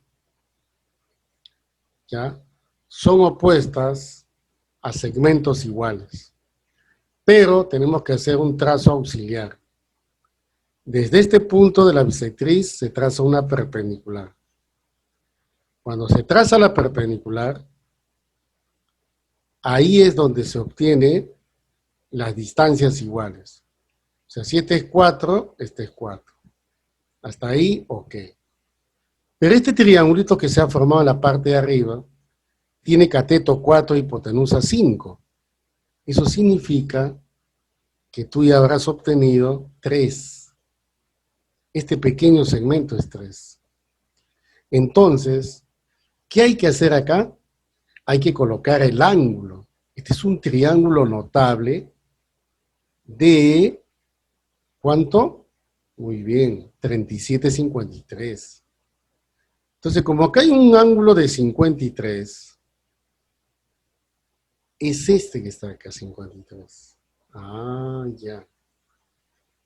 ¿ya?, son opuestas a segmentos iguales. Pero tenemos que hacer un trazo auxiliar. Desde este punto de la bisectriz se traza una perpendicular. Cuando se traza la perpendicular, ahí es donde se obtiene las distancias iguales. O sea, si este es 4, este es 4. Hasta ahí, ok. Pero este triangulito que se ha formado en la parte de arriba tiene cateto 4 y hipotenusa 5. Eso significa que tú ya habrás obtenido 3. Este pequeño segmento es 3. Entonces, ¿qué hay que hacer acá? Hay que colocar el ángulo. Este es un triángulo notable de, ¿cuánto? Muy bien, 37,53. Entonces, como acá hay un ángulo de 53, es este que está acá, 53. Ah, ya.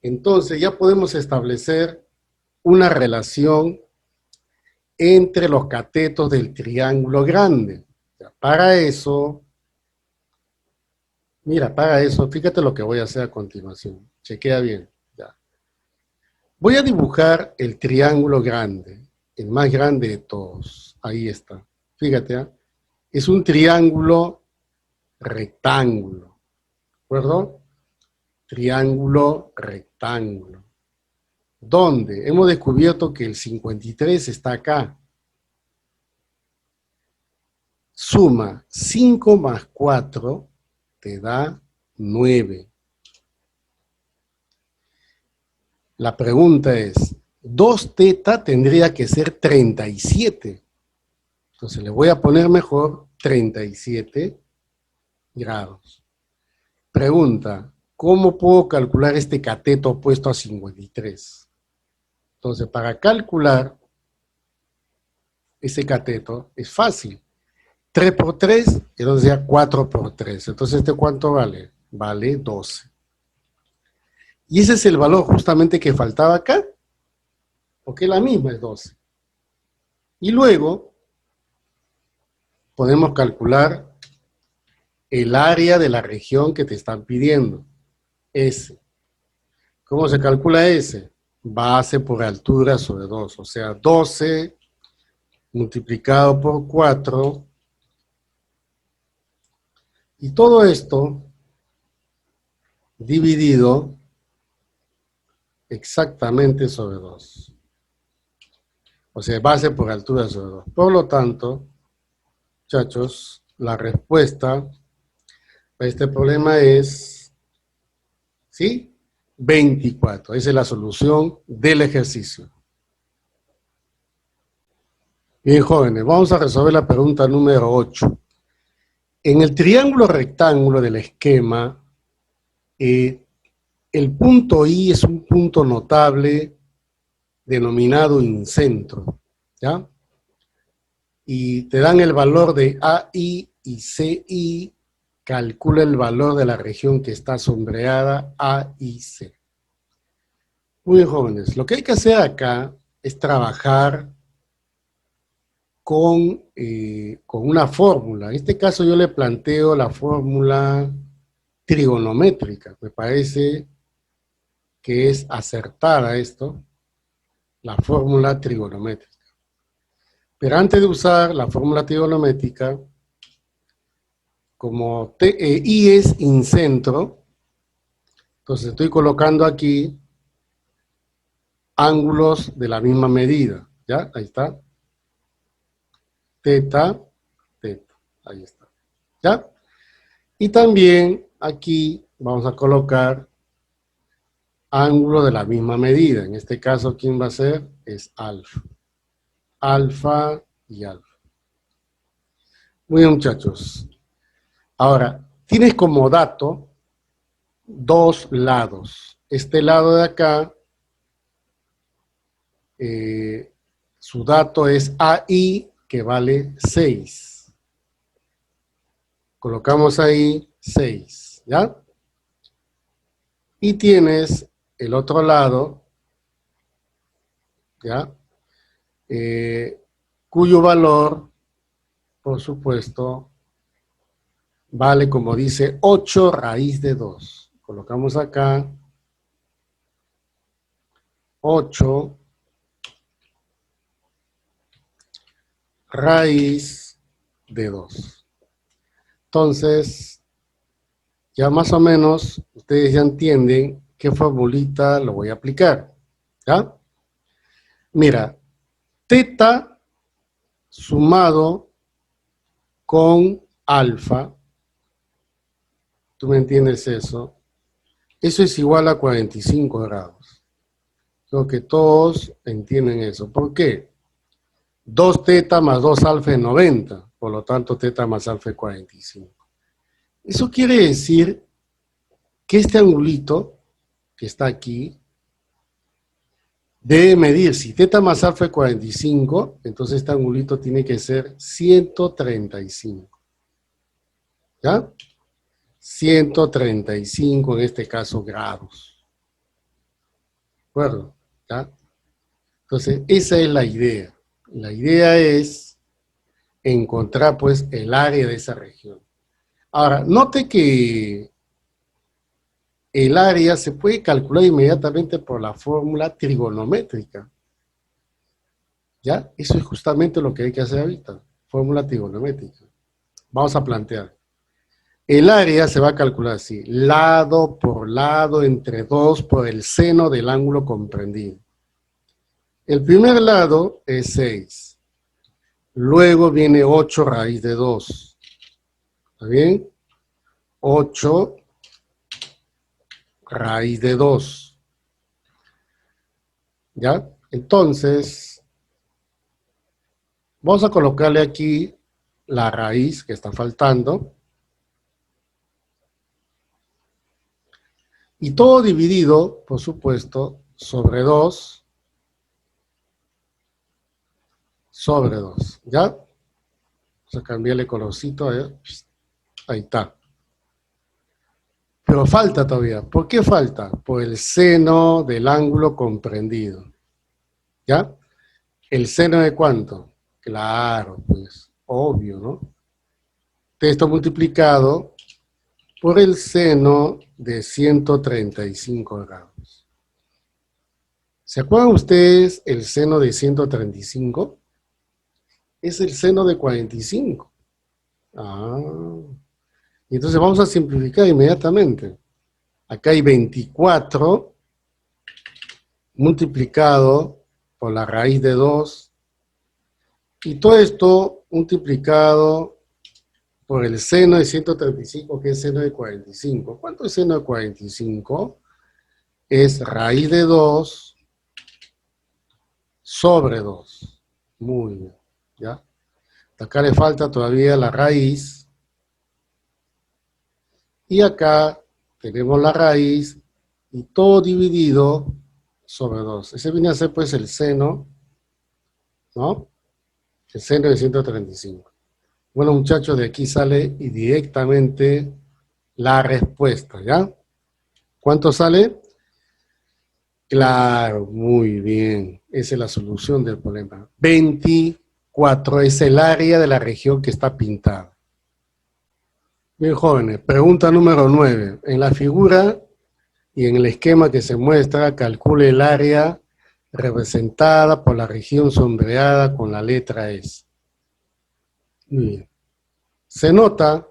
Entonces, ya podemos establecer una relación entre los catetos del triángulo grande. Para eso, mira, para eso, fíjate lo que voy a hacer a continuación. Chequea bien. Ya. Voy a dibujar el triángulo grande, el más grande de todos. Ahí está. Fíjate, ¿eh? Es un triángulo rectángulo. ¿De acuerdo? Triángulo rectángulo. ¿Dónde? Hemos descubierto que el 53 está acá. Suma 5 más 4 te da 9. La pregunta es, 2 teta tendría que ser 37. Entonces le voy a poner mejor 37 grados. Pregunta, ¿cómo puedo calcular este cateto opuesto a 53? Entonces, para calcular ese cateto es fácil. 3 por 3, entonces ya 4 por 3. Entonces, ¿este cuánto vale? Vale 12. Y ese es el valor justamente que faltaba acá, porque la misma es 12. Y luego podemos calcular el área de la región que te están pidiendo, S. ¿Cómo se calcula S? Base por altura sobre 2, o sea, 12 multiplicado por 4, y todo esto dividido exactamente sobre 2. O sea, base por altura sobre 2. Por lo tanto, muchachos, la respuesta a este problema es, ¿sí?, 24. Esa es la solución del ejercicio. Bien, jóvenes, vamos a resolver la pregunta número 8. En el triángulo rectángulo del esquema, el punto I es un punto notable denominado incentro, ¿ya? Y te dan el valor de AI y CI, calcula el valor de la región que está sombreada A y C. Muy bien, jóvenes, lo que hay que hacer acá es trabajar con una fórmula. En este caso yo le planteo la fórmula trigonométrica. Me parece que es acertada esto, la fórmula trigonométrica. Pero antes de usar la fórmula trigonométrica, como I es incentro, entonces estoy colocando aquí ángulos de la misma medida, ¿ya? Ahí está. Teta, teta, ahí está, ¿ya? Y también aquí vamos a colocar ángulo de la misma medida. En este caso, ¿quién va a ser? Es alfa. alfa y alfa. Muy bien, muchachos. Ahora, tienes como dato dos lados. Este lado de acá, su dato es AI, que vale 6. Colocamos ahí 6, ¿ya? Y tienes el otro lado, ¿ya? Cuyo valor, por supuesto, vale, como dice, 8 raíz de 2. Colocamos acá 8 raíz de 2. Entonces, ya más o menos, ustedes ya entienden qué formulita lo voy a aplicar, ¿ya? Mira, teta sumado con alfa, ¿tú me entiendes eso? Eso es igual a 45 grados. Creo que todos entienden eso. ¿Por qué? 2 teta más 2 alfa es 90, por lo tanto teta más alfa es 45. Eso quiere decir que este angulito que está aquí debe medir, si teta más alfa es 45, entonces este angulito tiene que ser 135. ¿Ya? 135 en este caso grados. ¿De acuerdo? ¿Ya? Entonces, esa es la idea. La idea es encontrar, pues, el área de esa región. Ahora, note que el área se puede calcular inmediatamente por la fórmula trigonométrica. ¿Ya? Eso es justamente lo que hay que hacer ahorita. Fórmula trigonométrica. Vamos a plantear. El área se va a calcular así. Lado por lado entre 2 por el seno del ángulo comprendido. El primer lado es 6. Luego viene 8 raíz de 2. ¿Está bien? 8 raíz de 2. ¿Ya? Entonces, vamos a colocarle aquí la raíz que está faltando. Y todo dividido, por supuesto, sobre 2. Sobre 2. ¿Ya? Vamos a cambiarle colorcito. Ahí está. Pero falta todavía. ¿Por qué falta? Por el seno del ángulo comprendido. ¿Ya? ¿El seno de cuánto? Claro, pues, obvio, ¿no? Esto multiplicado por el seno de 135 grados. ¿Se acuerdan ustedes el seno de 135? Es el seno de 45. Ah, entonces vamos a simplificar inmediatamente. Acá hay 24 multiplicado por la raíz de 2, y todo esto multiplicado por el seno de 135, que es seno de 45. ¿Cuánto es seno de 45? Es raíz de 2 sobre 2. Muy bien, ¿ya? Acá le falta todavía la raíz. Y acá tenemos la raíz y todo dividido sobre 2. Ese viene a ser pues el seno, ¿no? El seno de 135. Bueno, muchachos, de aquí sale y directamente la respuesta, ¿ya? ¿Cuánto sale? Claro, muy bien. Esa es la solución del problema. 24 es el área de la región que está pintada. Bien, jóvenes, pregunta número 9. En la figura y en el esquema que se muestra, calcule el área representada por la región sombreada con la letra S. Muy bien. Se nota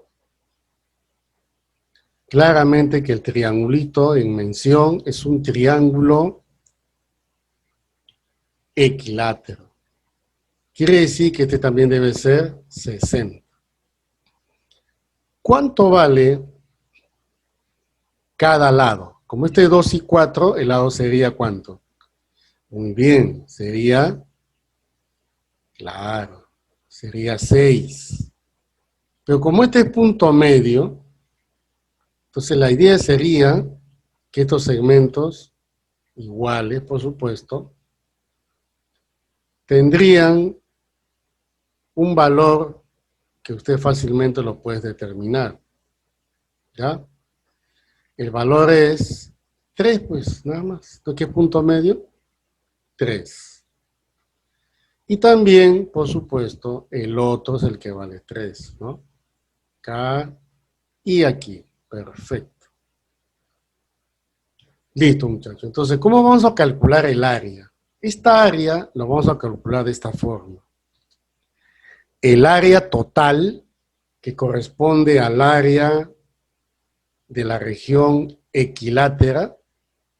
claramente que el triangulito en mención es un triángulo equilátero. Quiere decir que este también debe ser 60. ¿Cuánto vale cada lado? Como este es 2 y 4, el lado sería ¿cuánto? Muy bien, sería Claro, sería 6. Pero como este es punto medio, entonces la idea sería que estos segmentos iguales, por supuesto, tendrían un valor que usted fácilmente lo puede determinar, ¿ya? El valor es 3, pues, nada más. ¿Qué es punto medio? 3. Y también, por supuesto, el otro es el que vale 3, ¿no? Acá y aquí. Perfecto. Listo, muchachos. Entonces, ¿cómo vamos a calcular el área? Esta área lo vamos a calcular de esta forma. El área total, que corresponde al área de la región equilátera,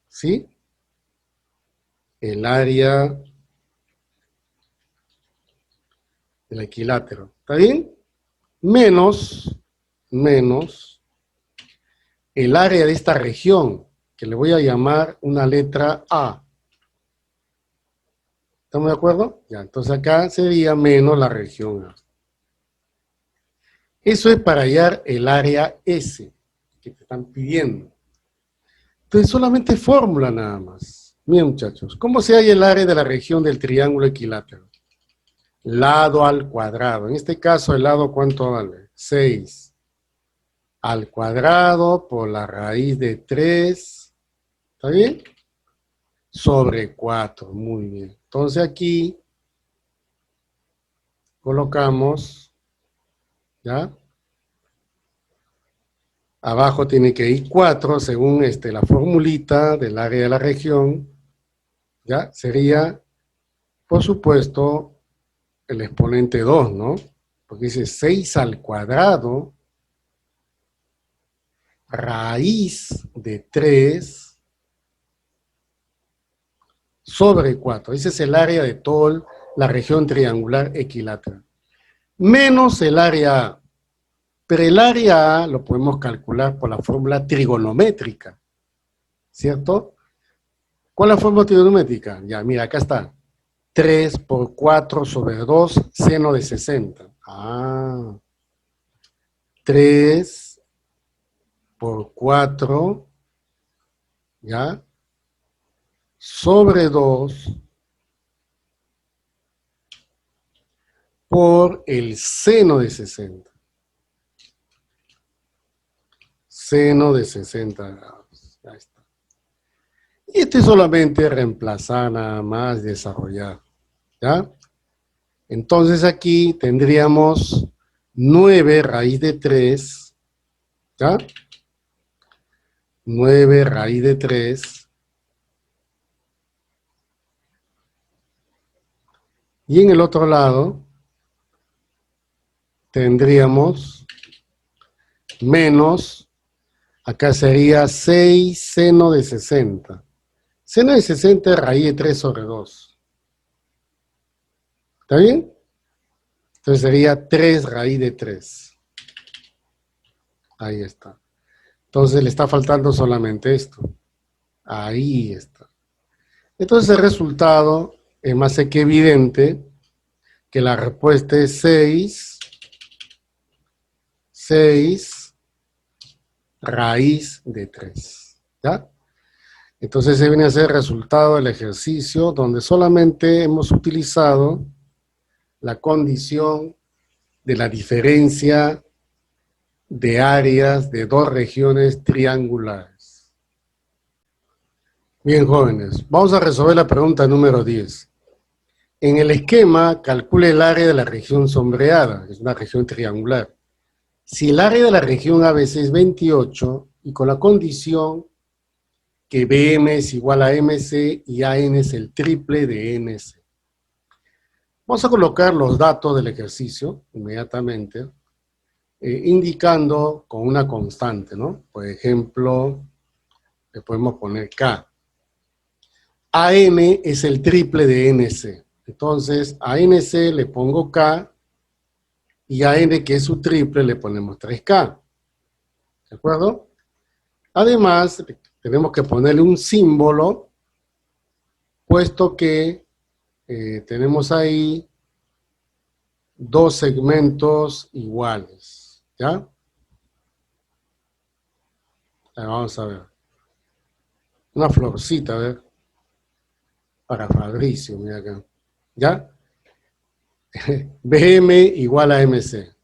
¿sí? El área del equilátero, ¿está bien? Menos el área de esta región, que le voy a llamar una letra A. ¿Estamos de acuerdo? Ya, entonces acá sería menos la región A. Eso es para hallar el área S, que te están pidiendo. Entonces solamente fórmula nada más. Miren, muchachos, ¿cómo se halla el área de la región del triángulo equilátero? Lado al cuadrado. En este caso, ¿el lado cuánto vale? 6 al cuadrado por la raíz de 3, ¿está bien? Sobre 4, muy bien. Entonces aquí colocamos, ¿ya? Abajo tiene que ir 4 según la formulita del área de la región, ¿ya? Sería, por supuesto, el exponente 2, ¿no? Porque dice 6 al cuadrado, raíz de 3 sobre 4. Ese es el área de toda la región triangular equilátera. Menos el área A. Pero el área A lo podemos calcular por la fórmula trigonométrica, ¿cierto? ¿Cuál es la fórmula trigonométrica? Ya, mira, acá está. 3 por 4 sobre 2, seno de 60. 3 por 4, ¿ya? Sobre 2 por el seno de 60. Seno de 60 grados. Ya está. Y este solamente reemplazar nada más, desarrollar. ¿Ya? Entonces aquí tendríamos 9 raíz de 3, ¿ya? 9 raíz de 3. Y en el otro lado tendríamos menos, acá sería 6 seno de 60. Seno de 60 es raíz de 3 sobre 2. ¿Está bien? Entonces sería 3 raíz de 3. Ahí está. Entonces le está faltando solamente esto. Ahí está. Entonces el resultado es más que evidente que la respuesta es 6 raíz de 3. ¿Ya? Entonces ese viene a ser el resultado del ejercicio donde solamente hemos utilizado la condición de la diferencia de áreas de dos regiones triangulares. Bien, jóvenes, vamos a resolver la pregunta número 10. En el esquema, calcule el área de la región sombreada, que es una región triangular. Si el área de la región ABC es 28, y con la condición que BM es igual a MC y AN es el triple de NC. Vamos a colocar los datos del ejercicio inmediatamente, indicando con una constante, ¿no? Por ejemplo, le podemos poner K. AN es el triple de NC. Entonces, a NC le pongo K y a N, que es su triple, le ponemos 3K. ¿De acuerdo? Además, tenemos que ponerle un símbolo, puesto que tenemos ahí dos segmentos iguales, ¿ya? Ahí vamos a ver. Una florcita, a ver. Para Fabricio, mira acá. ¿Ya? BM igual a MC.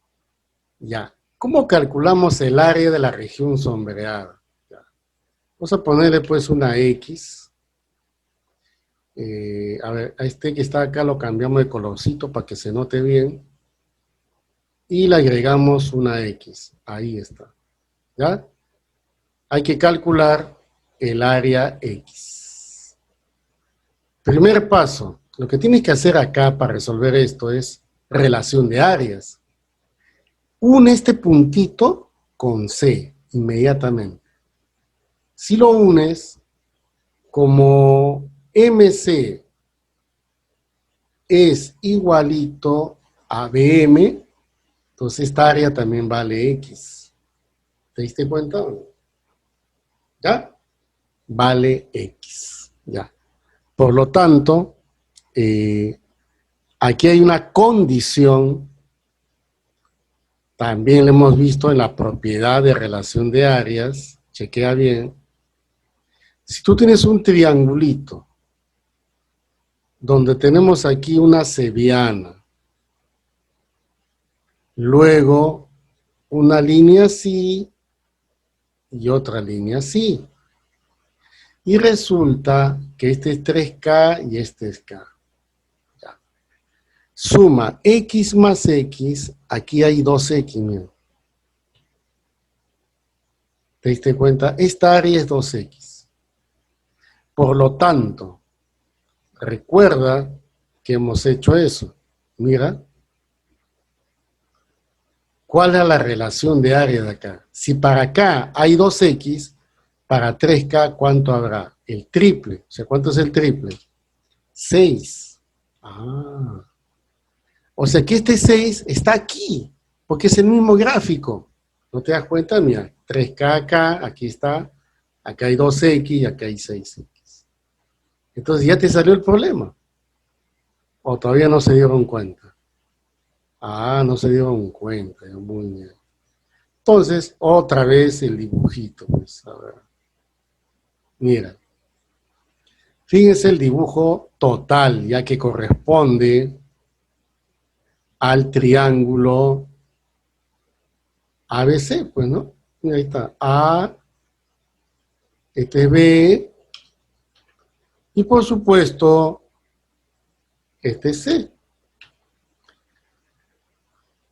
Ya. ¿Cómo calculamos el área de la región sombreada? Ya. Vamos a ponerle pues una X. A ver, a este que está acá lo cambiamos de colorcito para que se note bien. Y le agregamos una X. Ahí está. ¿Ya? Hay que calcular el área X. Primer paso. Lo que tienes que hacer acá para resolver esto es relación de áreas. Une este puntito con C inmediatamente. Si lo unes, como MC es igualito a BM, entonces esta área también vale X. ¿Te diste cuenta? ¿Ya? Vale X. Ya. Por lo tanto, aquí hay una condición, también lo hemos visto en la propiedad de relación de áreas, chequea bien. Si tú tienes un triangulito, donde tenemos aquí una cebiana, luego una línea así y otra línea así, y resulta que este es 3K y este es K. Ya. Suma X más X, aquí hay 2X, mira. ¿Te diste cuenta? Esta área es 2X. Por lo tanto, recuerda que hemos hecho eso. Mira, ¿cuál es la relación de área de acá? Si para acá hay 2X, para 3K, ¿cuánto habrá? El triple. O sea, ¿cuánto es el triple? 6. Ah. O sea que este 6 está aquí, porque es el mismo gráfico. ¿No te das cuenta? Mira, 3K acá, aquí está, acá hay 2X y acá hay 6X. Entonces ya te salió el problema. ¿O todavía no se dieron cuenta? Ah, no se dieron cuenta. Muy bien. Entonces, otra vez el dibujito. Pues, a ver. Mira. Fíjense el dibujo total, ya que corresponde al triángulo ABC, pues, ¿no? Mira, ahí está. A, este es B, y por supuesto, este es C.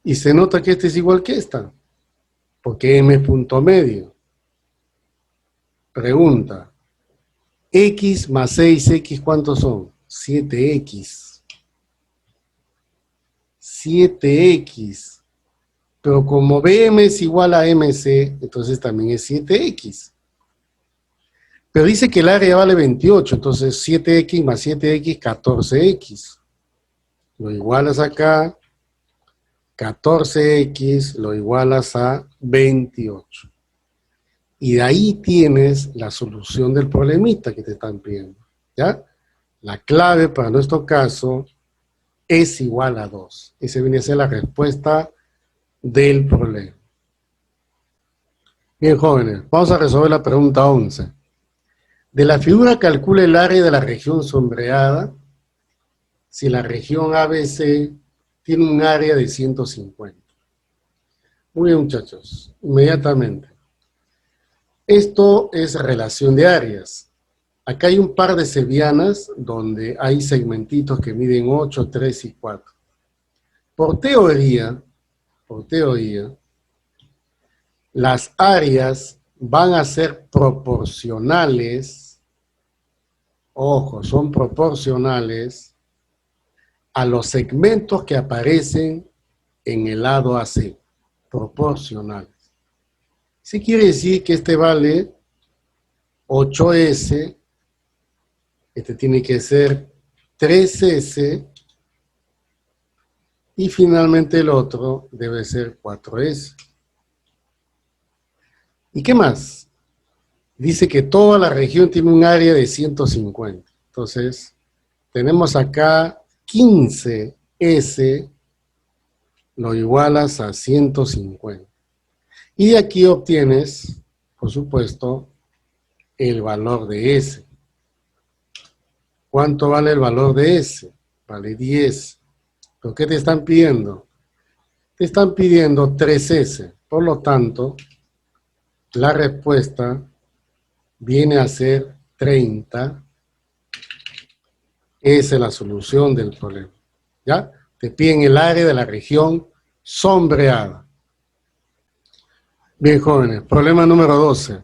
Y se nota que este es igual que esta, porque M es punto medio. Pregunta, X más 6X, ¿cuántos son? 7X. 7X. Pero como BM es igual a MC, entonces también es 7X. Pero dice que el área vale 28, entonces 7X más 7X, 14X. Lo igualas acá, 14X lo igualas a 28. Y de ahí tienes la solución del problemita que te están pidiendo, ¿ya? La clave para nuestro caso es igual a 2. Esa viene a ser la respuesta del problema. Bien, jóvenes, vamos a resolver la pregunta 11. De la figura calcula el área de la región sombreada si la región ABC tiene un área de 150. Muy bien, muchachos, inmediatamente. Esto es relación de áreas. Acá hay un par de cebianas donde hay segmentitos que miden 8, 3 y 4. Por teoría, las áreas van a ser proporcionales, ojo, son proporcionales a los segmentos que aparecen en el lado AC, proporcionales. Eso quiere decir que este vale 8S, este tiene que ser 3S, y finalmente el otro debe ser 4S. ¿Y qué más? Dice que toda la región tiene un área de 150. Entonces, tenemos acá 15S lo igualas a 150. Y de aquí obtienes, por supuesto, el valor de S. ¿Cuánto vale el valor de S? Vale 10. ¿Pero qué te están pidiendo? Te están pidiendo 3S. Por lo tanto, la respuesta viene a ser 30. Esa es la solución del problema. ¿Ya? Te piden el área de la región sombreada. Bien, jóvenes, problema número 12.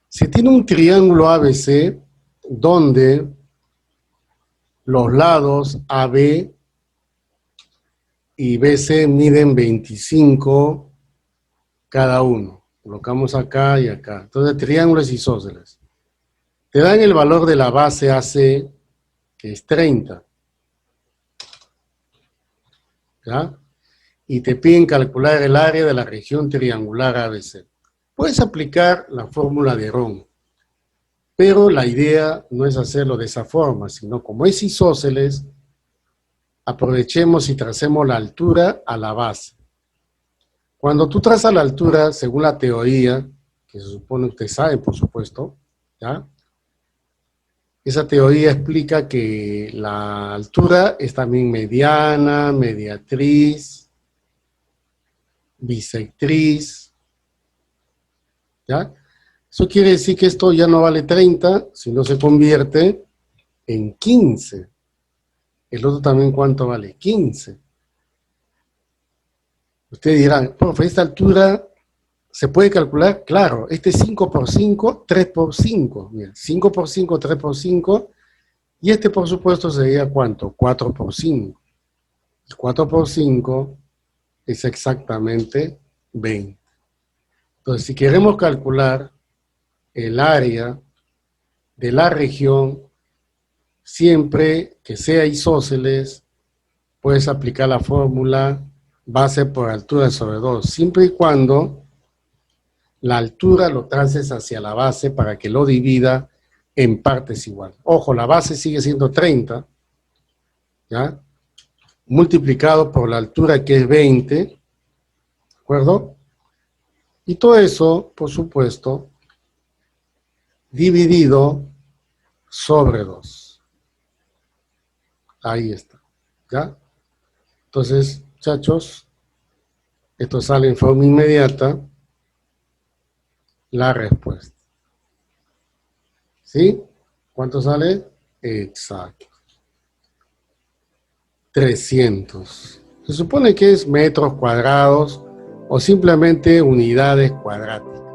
Se tiene un triángulo ABC donde los lados AB y BC miden 25 cada uno. Colocamos acá y acá. Entonces, triángulos isósceles. Te dan el valor de la base AC, que es 30. ¿Ya? Y te piden calcular el área de la región triangular ABC. Puedes aplicar la fórmula de Ron, pero la idea no es hacerlo de esa forma, sino como es isósceles, aprovechemos y tracemos la altura a la base. Cuando tú trazas la altura, según la teoría, que se supone ustedes saben, por supuesto, ¿ya? Esa teoría explica que la altura es también mediana, mediatriz, bisectriz, ¿ya? Eso quiere decir que esto ya no vale 30, sino se convierte en 15. El otro también, ¿cuánto vale? 15. Ustedes dirán, profe, esta altura se puede calcular, claro, este es 5 por 5, 3 por 5. Mira, 5 por 5, 3 por 5. Y este, por supuesto, sería ¿cuánto? 4 por 5. 4 por 5 es exactamente 20. Entonces, si queremos calcular el área de la región, siempre que sea isósceles, puedes aplicar la fórmula base por altura sobre 2, siempre y cuando la altura lo traces hacia la base para que lo divida en partes iguales. Ojo, la base sigue siendo 30, ¿ya? Multiplicado por la altura que es 20, ¿de acuerdo? Y todo eso, por supuesto, dividido sobre 2. Ahí está, ¿ya? Entonces, muchachos, esto sale en forma inmediata, la respuesta. ¿Sí? ¿Cuánto sale? Exacto. 300. Se supone que es metros cuadrados o simplemente unidades cuadráticas.